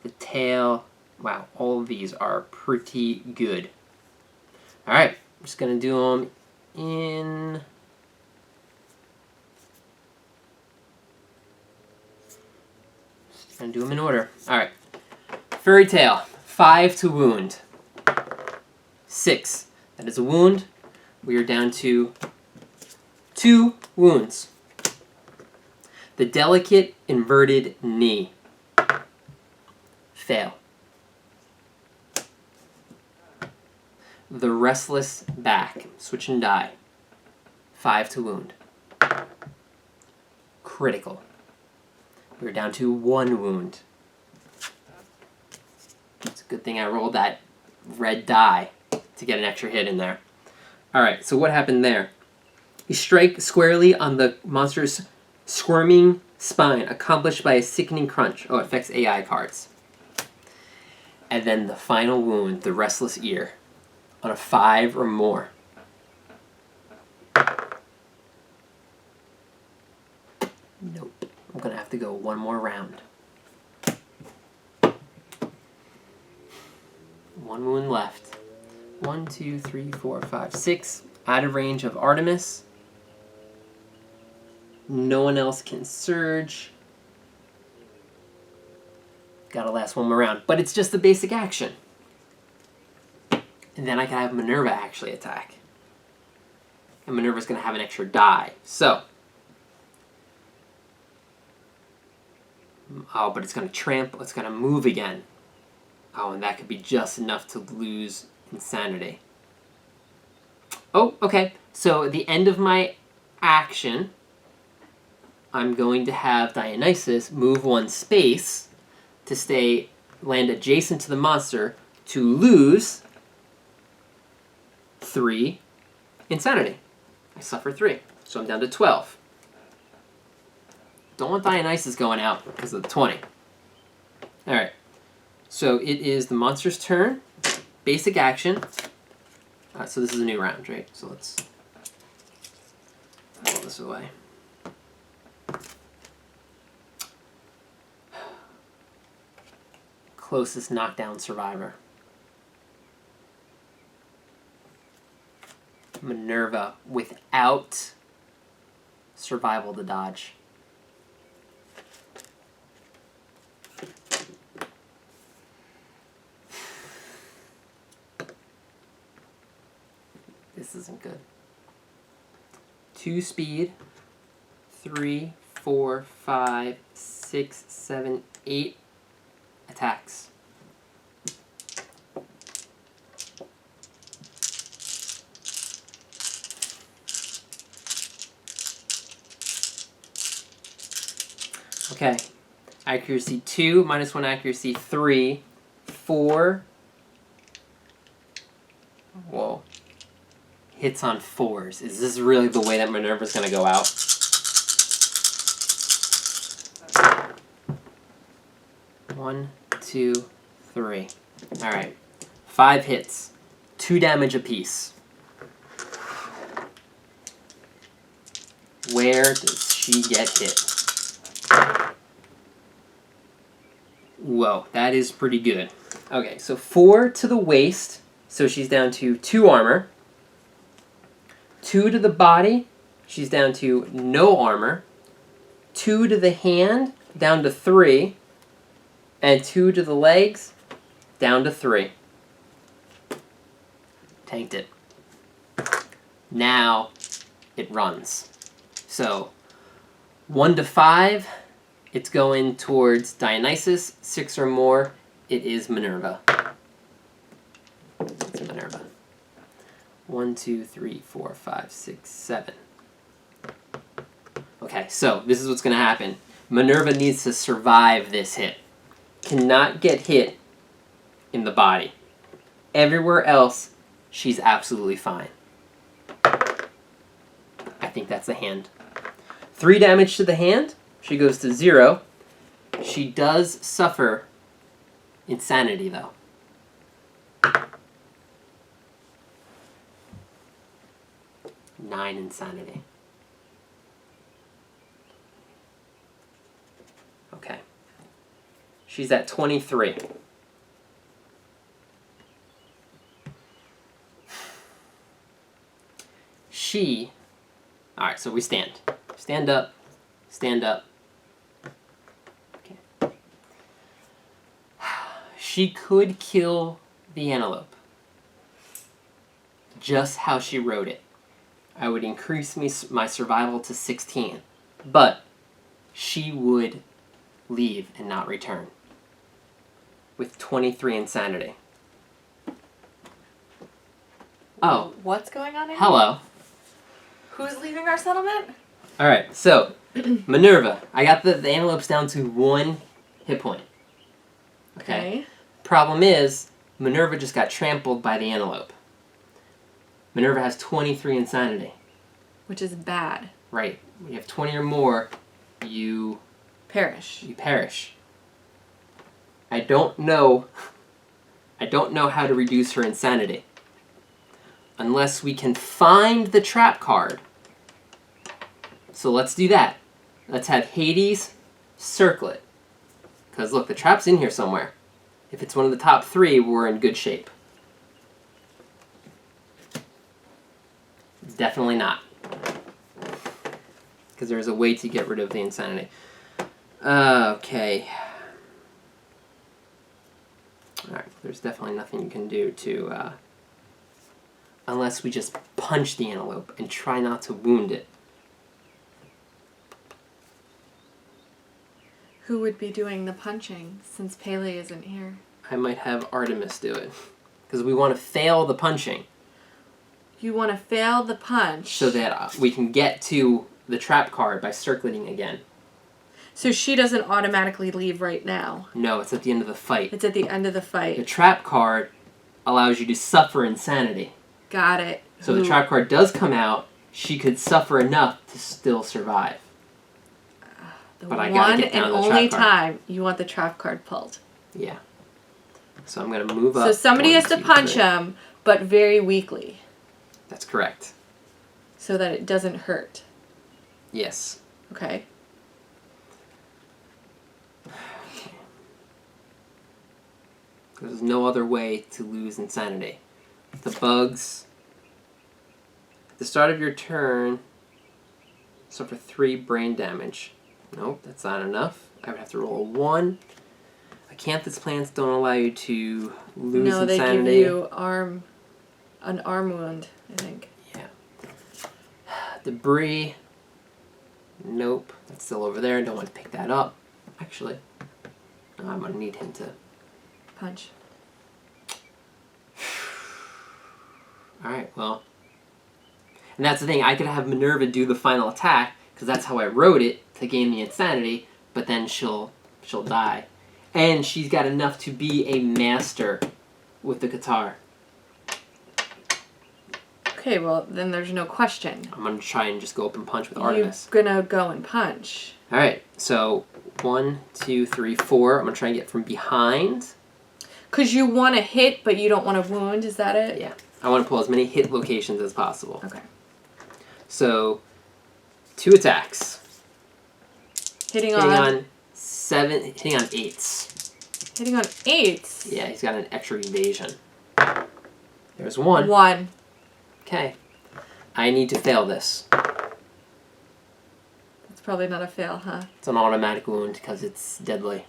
A: the tail. Wow, all of these are pretty good. Alright, I'm just going to do them in... Gonna do them in order. Alright. Furry tail. 5 to wound. 6. That is a wound. We are down to 2 wounds. The delicate inverted knee. Fail. The restless back. Switch and die. 5 to wound. Critical. We're down to 1 wound. It's a good thing I rolled that red die to get an extra hit in there. Alright, so what happened there? You strike squarely on the monster's squirming spine, accomplished by a sickening crunch. Oh, it affects AI cards. And then the final wound, the restless ear, on a 5 or more. Nope. I'm going to have to go 1 more round. 1 wound left. 1, 2, 3, 4, 5, 6. Out of range of Artemis. No one else can surge. Gotta last 1 more round. But it's just the basic action. And then I can have Minerva actually attack. And Minerva's going to have an extra die. So... Oh, but it's going to trample. It's going to move again. Oh, and that could be just enough to lose insanity. Oh, okay. So at the end of my action, I'm going to have Dionysus move 1 space to land adjacent to the monster to lose 3 insanity. I suffer 3. So I'm down to 12. Don't want Dionysus going out because of the 20. Alright. So it is the monster's turn. Basic action. Alright, so this is a new round, right? So let's roll this away. Closest knockdown survivor. Minerva without survival to dodge. This isn't good. 2 speed. 3, 4, 5, 6, 7, 8 attacks. Okay. Accuracy 2, -1 accuracy 3, 4. Whoa. Hits on 4s. Is this really the way that Minerva's going to go out? One, 2, 3. Alright. 5 hits. 2 damage apiece. Where does she get hit? Whoa, that is pretty good. Okay, so 4 to the waist. So she's down to 2 armor. 2 to the body, she's down to no armor. 2 to the hand, down to 3. And 2 to the legs, down to 3. Tanked it. Now it runs. So 1 to 5, it's going towards Dionysus. 6 or more, it is Minerva. It's Minerva. 1, 2, 3, 4, 5, 6, 7. Okay, so this is what's going to happen. Minerva needs to survive this hit. Cannot get hit in the body. Everywhere else, she's absolutely fine. I think that's the hand. 3 damage to the hand. She goes to 0. She does suffer insanity, though. Nine insanity. Okay. She's at 23. Alright, so we stand. Stand up. Stand up. Okay. She could kill the antelope. Just how she wrote it. I would increase my survival to 16. But she would leave and not return. With 23 insanity. Oh.
B: What's going on in here?
A: Hello.
B: Who's leaving our settlement?
A: Alright, so, Minerva. I got the antelopes down to 1 hit point. Okay? Problem is, Minerva just got trampled by the antelope. Minerva has 23 insanity.
B: Which is bad.
A: Right. When you have 20 or more, you
B: perish.
A: You perish. I don't know how to reduce her insanity. Unless we can find the trap card. So let's do that. Let's have Hades circle it. Because look, the trap's in here somewhere. If it's one of the top 3, we're in good shape. Definitely not. Because there's a way to get rid of the insanity. Okay. Alright, there's definitely nothing you can do to... unless we just punch the antelope and try not to wound it.
B: Who would be doing the punching, since Pele isn't here?
A: I might have Artemis do it. Because we want to fail the punching.
B: You want to fail the punch.
A: So that we can get to the trap card by circling again.
B: So she doesn't automatically leave right now?
A: No, it's at the end of the fight.
B: It's at the end of the fight.
A: The trap card allows you to suffer insanity.
B: Got it.
A: So the trap card does come out, she could suffer enough to still survive. But I gotta get down to the trap card.
B: One and only time you want the trap card pulled.
A: Yeah. So I'm going to move up.
B: So somebody has to punch him, but very weakly.
A: That's correct.
B: So that it doesn't hurt.
A: Yes.
B: Okay.
A: There's no other way to lose insanity. The bugs. At the start of your turn, suffer 3 brain damage. Nope, that's not enough. I would have to roll a 1. Acanthus plants don't allow you to lose insanity.
B: No, they give you an arm wound, I think.
A: Yeah. Debris. Nope, that's still over there. I don't want to pick that up. Actually, no, I'm going to need him to
B: punch.
A: Alright, well. And that's the thing, I could have Minerva do the final attack, because that's how I wrote it, to gain the insanity, but then she'll die. And she's got enough to be a master with the guitar.
B: Okay, well, then there's no question.
A: I'm going to try and just go up and punch with Artemis.
B: You're going to go and punch.
A: Alright, so 1, 2, 3, 4. I'm going to try and get from behind.
B: Because you want to hit, but you don't want to wound, is that it?
A: Yeah. I want to pull as many hit locations as possible.
B: Okay.
A: So, 2 attacks.
B: Hitting on
A: 7, hitting on 8s.
B: Hitting on 8s?
A: Yeah, he's got an extra evasion. There's 1.
B: 1.
A: Okay. I need to fail this.
B: That's probably not a fail, huh?
A: It's an automatic wound because it's deadly.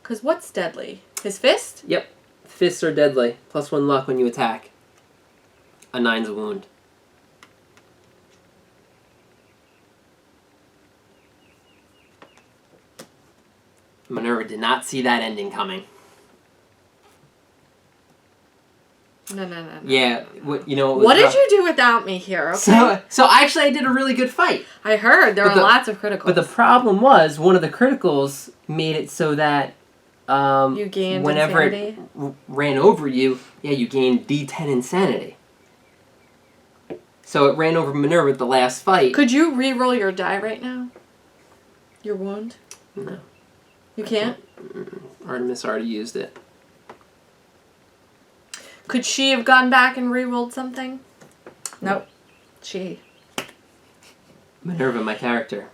B: Because what's deadly? His fist?
A: Yep. Fists are deadly. +1 luck when you attack. A 9's a wound. Minerva did not see that ending coming.
B: No.
A: Yeah, what
B: did you do without me here? Okay.
A: So actually, I did a really good fight.
B: I heard there were lots of criticals.
A: But the problem was one of the criticals made it so that
B: you gained
A: whenever
B: insanity?
A: it ran over you, you gained D10 insanity. So it ran over Minerva at the last fight.
B: Could you re-roll your die right now? Your wound?
A: No.
B: You can't?
A: Artemis already used it.
B: Could she have gone back and re-rolled something? Nope. She.
A: Minerva, my character.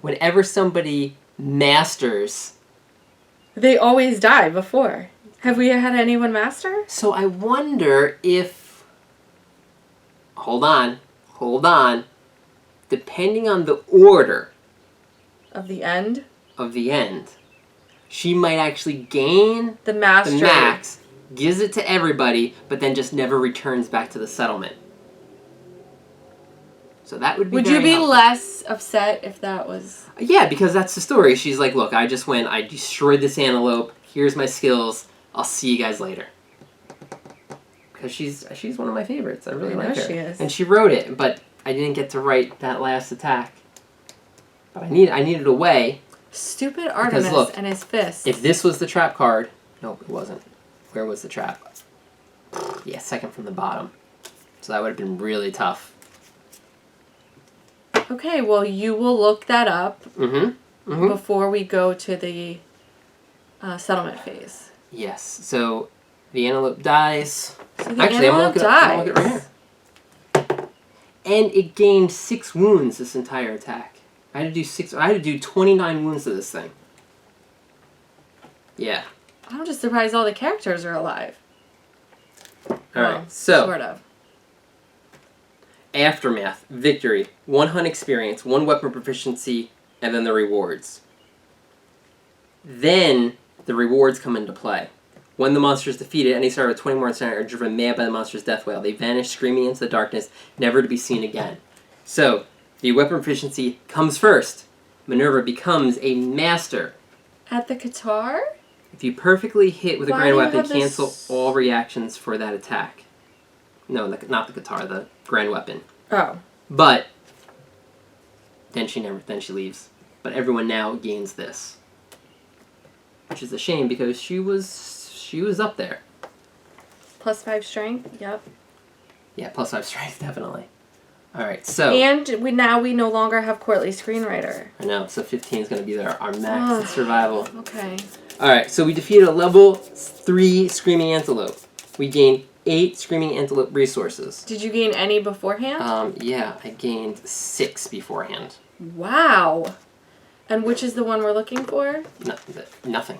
A: Whenever somebody masters...
B: They always die before. Have we had anyone master?
A: So I wonder if... Hold on. Depending on the order...
B: Of the end?
A: Of the end. She might actually gain
B: the max,
A: gives it to everybody, but then just never returns back to the settlement. So that would be
B: Would
A: very
B: you be
A: helpful.
B: less upset if that was...
A: Yeah, because that's the story. She's like, look, I just went, I destroyed this antelope, here's my skills, I'll see you guys later. Because she's one of my favorites. I really like her.
B: She is.
A: And she wrote it, but I didn't get to write that last attack. But I needed a way.
B: Stupid Artemis and his fist.
A: If this was the trap card... Nope, it wasn't. Where was the trap? Yeah, second from the bottom. So that would have been really tough.
B: Okay, well, you will look that up
A: Mm-hmm.
B: before we go to the settlement phase.
A: Yes, so the antelope dies.
B: So the antelope dies.
A: I'm gonna look it right here. And it gained 6 wounds this entire attack. I had to do 29 wounds to this thing. Yeah.
B: I'm just surprised all the characters are alive.
A: Alright, so...
B: Sort of.
A: Aftermath. Victory. 1 hunt experience, 1 weapon proficiency, and then the rewards. Then, the rewards come into play. When the monster is defeated, any starter with 20 more insanity are driven mad by the monster's death wail. They vanish screaming into the darkness, never to be seen again. So... the weapon proficiency comes first. Minerva becomes a master.
B: At the guitar?
A: If you perfectly hit with a
B: Why
A: grand
B: do you
A: weapon,
B: have this-
A: cancel all reactions for that attack. No, not the guitar, the grand weapon.
B: Oh.
A: But then she leaves. But everyone now gains this. Which is a shame because she was up there.
B: +5 strength? Yep.
A: Yeah, +5 strength, definitely. Alright, so...
B: And we no longer have Courtly Screenwriter.
A: I know, so 15 is going to be our max in survival.
B: Okay.
A: Alright, so we defeated a level 3 Screaming Antelope. We gained 8 Screaming Antelope resources.
B: Did you gain any beforehand?
A: Yeah, I gained 6 beforehand.
B: Wow. And which is the one we're looking for?
A: Nothing.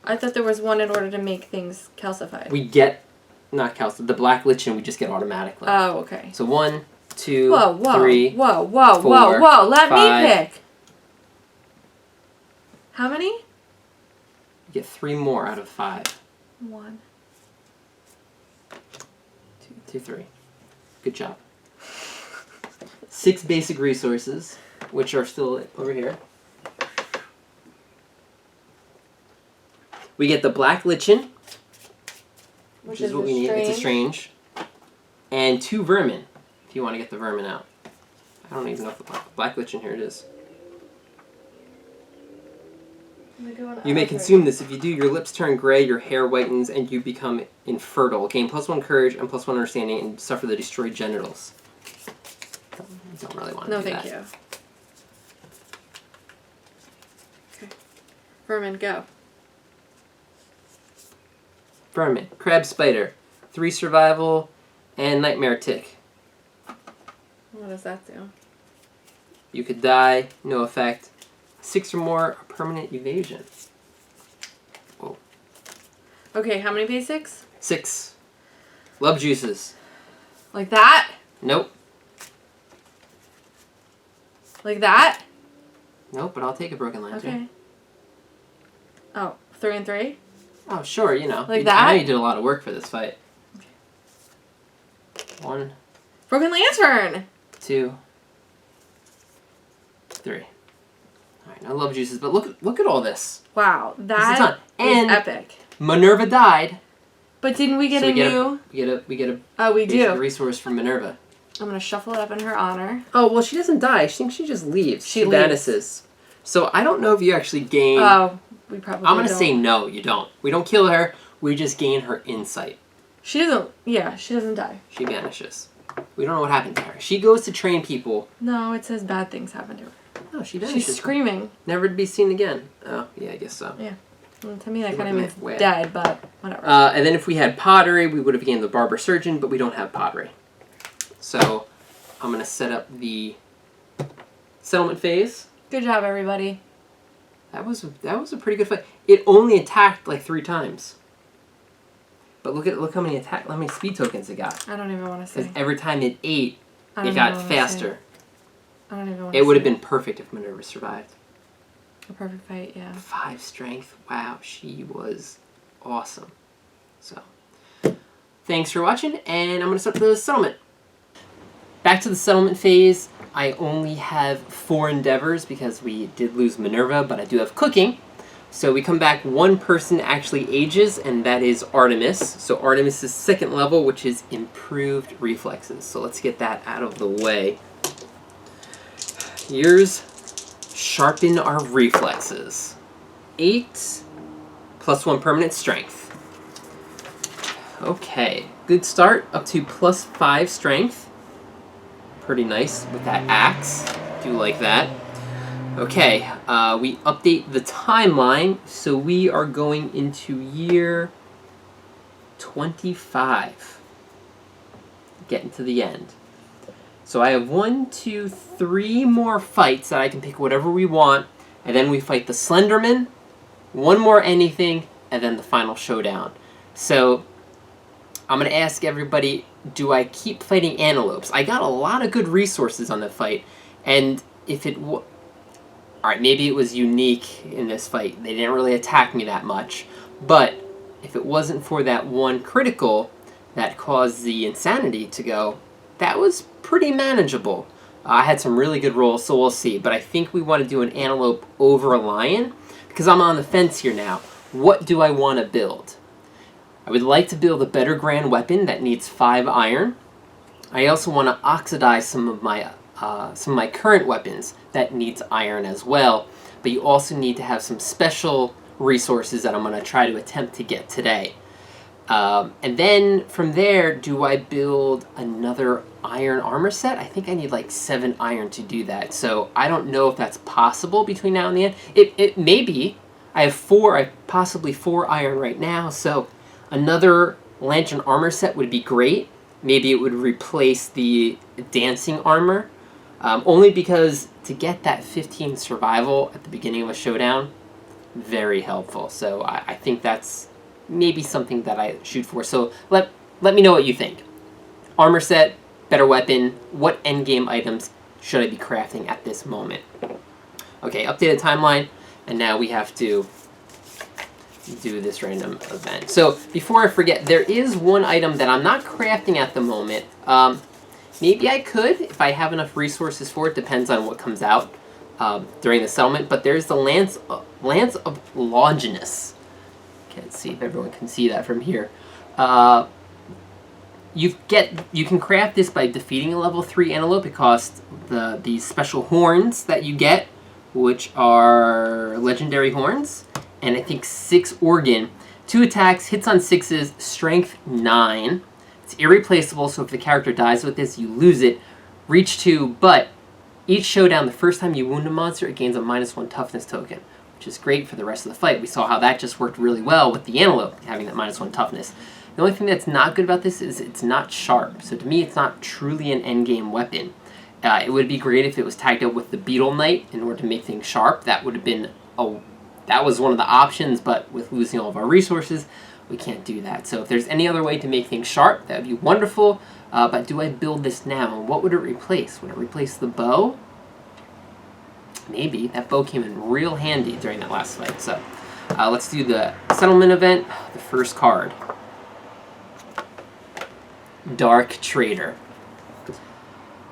B: I thought there was one in order to make things calcified.
A: We get, not calcified, the black lichen we just get automatically.
B: Oh, okay.
A: So 1, 2,
B: whoa,
A: 3,
B: whoa,
A: 4,
B: let
A: 5.
B: me pick. How many?
A: You get 3 more out of 5.
B: 1,
A: 2, 3. Good job. 6 basic resources, which are still over here. We get the black lichen, which is what we need. It's a strange. And 2 vermin, if you want to get the vermin out. I don't even know if the black lichen, here it is. You may consume this. If you do, your lips turn gray, your hair whitens, and you become infertile. Gain +1 courage and +1 understanding, and suffer the destroyed genitals. Don't really want to do that.
B: No, thank you. Okay. Vermin, go.
A: Vermin, crab spider, 3 survival, and nightmare tick.
B: What does that do?
A: You could die, no effect. 6 or more, permanent evasion. Whoa.
B: Okay, how many basics?
A: 6. Love juices.
B: Like that?
A: Nope.
B: Like that?
A: Nope, but I'll take a broken lantern.
B: Okay. Oh, 3 and 3?
A: Oh, sure, you know.
B: Like
A: I
B: that?
A: know you did a lot of work for this fight. Okay. 1,
B: Broken lantern!
A: 2, 3. All right, I love juices, but look at all this.
B: Wow, that is
A: and
B: epic.
A: Minerva died.
B: But didn't we get a new?
A: We get a.
B: Oh, we do.
A: Resource from Minerva.
B: I'm gonna shuffle it up in her honor.
A: Oh well, she doesn't die. I think she just leaves.
B: She
A: vanishes. So I don't know if you actually gain.
B: Oh, we probably.
A: I'm gonna say no. You don't. We don't kill her. We just gain her insight.
B: She doesn't. Yeah, she doesn't die.
A: She vanishes. We don't know what happened to her. She goes to train people.
B: No, it says bad things happen to her.
A: No, she vanishes.
B: She's screaming.
A: Never to be seen again. Oh, yeah, I guess so.
B: Yeah. Well, to me, that kind of means dead, but whatever.
A: And then if we had pottery, we would have gained the barber surgeon, but we don't have pottery. So I'm going to set up the settlement phase.
B: Good job, everybody.
A: That was a pretty good fight. It only attacked like 3 times. But look how many speed tokens it got.
B: I don't even want to say.
A: Because every time it ate, it got faster.
B: I don't even want to
A: It would have been perfect if Minerva survived.
B: A perfect fight, yeah.
A: 5 strength. Wow, she was awesome. So, thanks for watching, and I'm going to start the settlement. Back to the settlement phase. I only have 4 endeavors because we did lose Minerva, but I do have cooking. So we come back, 1 person actually ages, and that is Artemis. So Artemis is 2nd level, which is improved reflexes. So let's get that out of the way. Here's sharpen our reflexes. 8 plus 1 permanent strength. Okay, good start, up to plus 5 strength. Pretty nice with that axe. Do like that. Okay, we update the timeline, so we are going into year 25. Getting to the end. So I have 1, 2, 3 more fights that I can pick whatever we want, and then we fight the Slenderman, 1 more anything, and then the final showdown. So I'm going to ask everybody, do I keep fighting antelopes? I got a lot of good resources on the fight, and if it alright, maybe it was unique in this fight. They didn't really attack me that much, but if it wasn't for that 1 critical that caused the insanity to go, that was pretty manageable. I had some really good rolls, so we'll see. But I think we want to do an antelope over a lion, because I'm on the fence here now. What do I want to build? I would like to build a better grand weapon that needs 5 iron. I also want to oxidize some of my current weapons that needs iron as well. But you also need to have some special resources that I'm going to try to attempt to get today. And then from there, do I build another iron armor set? I think I need like 7 iron to do that. So I don't know if that's possible between now and the end. It may be. I have possibly 4 iron right now. So another lantern armor set would be great. Maybe it would replace the dancing armor. Only because to get that 15 survival at the beginning of a showdown, very helpful. So I think that's maybe something that I shoot for. So let me know what you think. Armor set, better weapon, what endgame items should I be crafting at this moment? Okay, updated timeline, and now we have to do this random event. So before I forget, there is 1 item that I'm not crafting at the moment. Maybe I could if I have enough resources for it. Depends on what comes out during the settlement. But there's the Lance of Longinus. Can't see if everyone can see that from here. You can craft this by defeating a level 3 antelope. It costs these special horns that you get, which are legendary horns, and I think 6 organ. 2 attacks, hits on 6s, strength 9. It's irreplaceable, so if the character dies with this, you lose it. Reach 2, but each showdown, the first time you wound a monster, it gains a -1 toughness token, which is great for the rest of the fight. We saw how that just worked really well with the antelope, having that -1 toughness. The only thing that's not good about this is it's not sharp. So to me, it's not truly an endgame weapon. It would be great if it was tagged up with the Beetle Knight in order to make things sharp. That would have been that was one of the options, but with losing all of our resources, we can't do that. So if there's any other way to make things sharp, that would be wonderful. But do I build this now? What would it replace? Would it replace the bow? Maybe. That bow came in real handy during that last fight. So let's do the settlement event. The first card. Dark Trader.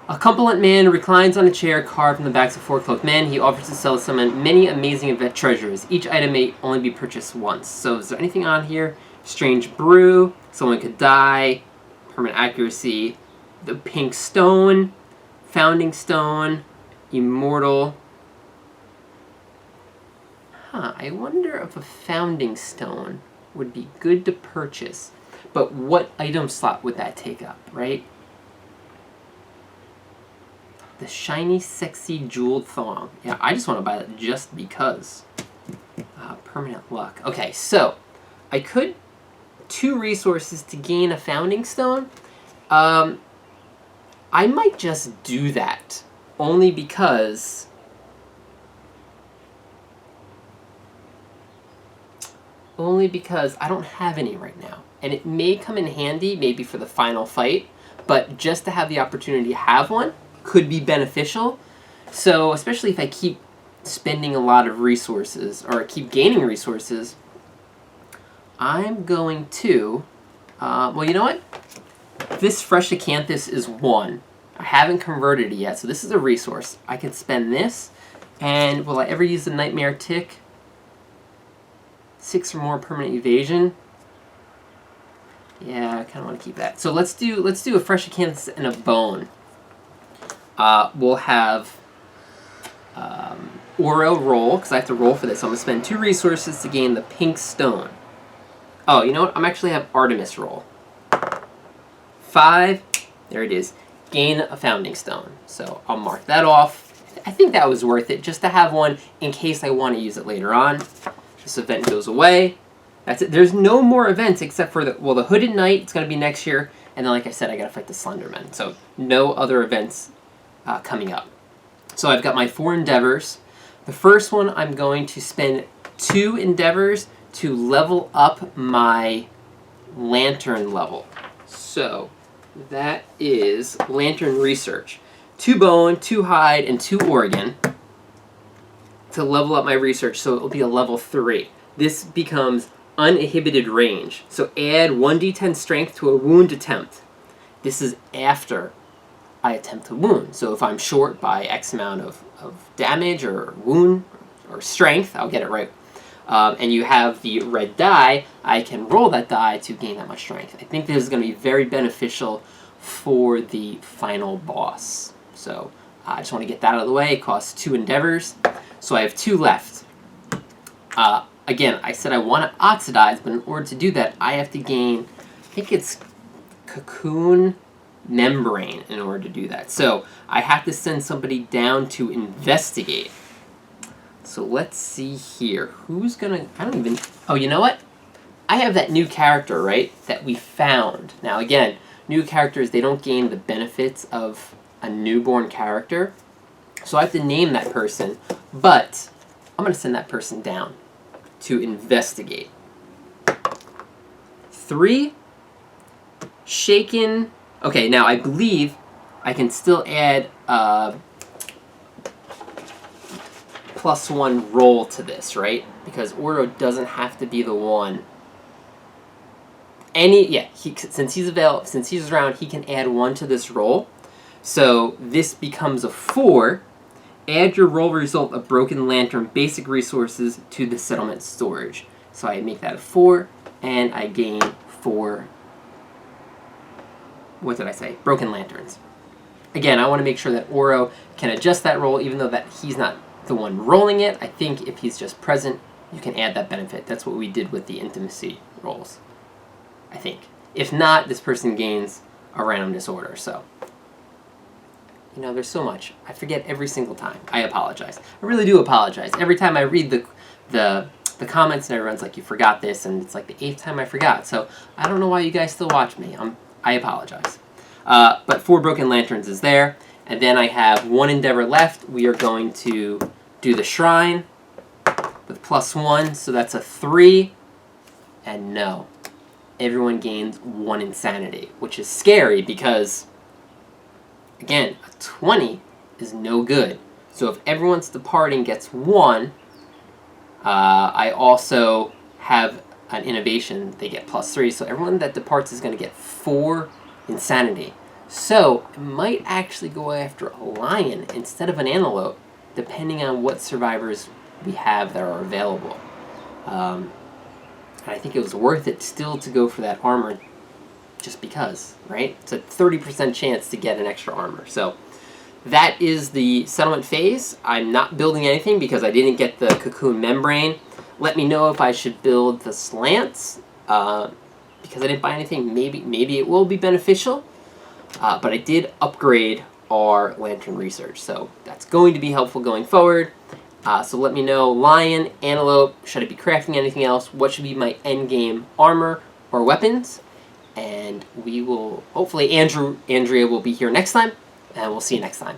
A: A corpulent man reclines on a chair carved from the backs of 4 cloaked men. He offers to sell someone many amazing event treasures. Each item may only be purchased once. So is there anything on here? Strange brew, someone could die, permanent accuracy, the pink stone, founding stone, immortal. I wonder if a founding stone would be good to purchase. But what item slot would that take up, right? The shiny, sexy, jeweled thong. Yeah, I just want to buy that just because. Permanent luck. Okay, so I could 2 resources to gain a founding stone. I might just do that only because I don't have any right now, and it may come in handy maybe for the final fight. But just to have the opportunity to have one could be beneficial. So especially if I keep spending a lot of resources or keep gaining resources, I'm going to well, you know what, this fresh acanthus is 1. I haven't converted it yet, so this is a resource. I can spend this, and will I ever use the nightmare tick? 6 or more permanent evasion. Yeah, I kind of want to keep that. So let's do a fresh acanthus and a bone. We'll have Oro roll, because I have to roll for this. So I'm going to spend 2 resources to gain the pink stone. Oh, you know what? I'm actually have Artemis roll. 5. There it is. Gain a founding stone. So I'll mark that off. I think that was worth it, just to have one in case I want to use it later on. This event goes away. That's it. There's no more events except for the Hooded Knight. It's going to be next year. And then, like I said, I got to fight the Slenderman. So no other events coming up. So I've got my 4 endeavors. The first one, I'm going to spend 2 endeavors to level up my lantern level. So that is lantern research. 2 bone, 2 hide, and 2 organ to level up my research. So it will be a level 3. This becomes uninhibited range. So add 1d10 strength to a wound attempt. This is after I attempt a wound. So if I'm short by X amount of damage or wound or strength, I'll get it right. And you have the red die, I can roll that die to gain that much strength. I think this is going to be very beneficial for the final boss. So I just want to get that out of the way. It costs 2 endeavors. So I have 2 left. Again, I said I want to oxidize, but in order to do that, I have to gain, I think it's cocoon membrane in order to do that. So I have to send somebody down to investigate. So let's see here. Who's gonna, I don't even, oh, you know what? I have that new character, right, that we found. Now again, new characters, they don't gain the benefits of a newborn character. So I have to name that person, but I'm gonna send that person down to investigate. 3, shaken. Okay, now I believe I can still add +1 roll to this, right? Because Oro doesn't have to be the one. Since he's around, he can add 1 to this roll. So this becomes a 4. Add your roll result of Broken Lantern basic resources to the settlement storage. So I make that a 4, and I gain 4. What did I say? Broken Lanterns. Again, I want to make sure that Oro can adjust that roll, even though that he's not the one rolling it. I think if he's just present, you can add that benefit. That's what we did with the intimacy rolls, I think. If not, this person gains a random disorder. So, you know, there's so much. I forget every single time. I apologize. I really do apologize. Every time I read the comments and everyone's like, you forgot this, and it's like the 8th time I forgot. So I don't know why you guys still watch me. I apologize. But 4 Broken Lanterns is there. And then I have 1 endeavor left. We are going to do the shrine with +1. So that's a 3. And no. Everyone gains 1 insanity, which is scary because, again, a 20 is no good. So if everyone's departing gets 1, I also have an innovation. They get +3. So everyone that departs is going to get 4 insanity. So I might actually go after a lion instead of an antelope, depending on what survivors we have that are available. And I think it was worth it still to go for that armor just because, right? It's a 30% chance to get an extra armor. So that is the settlement phase. I'm not building anything because I didn't get the cocoon membrane. Let me know if I should build the slants. Because I didn't buy anything, maybe it will be beneficial. But I did upgrade our lantern research, so that's going to be helpful going forward. So let me know, lion, antelope, should I be crafting anything else? What should be my end game armor or weapons? And we will, hopefully Andrea will be here next time, and we'll see you next time.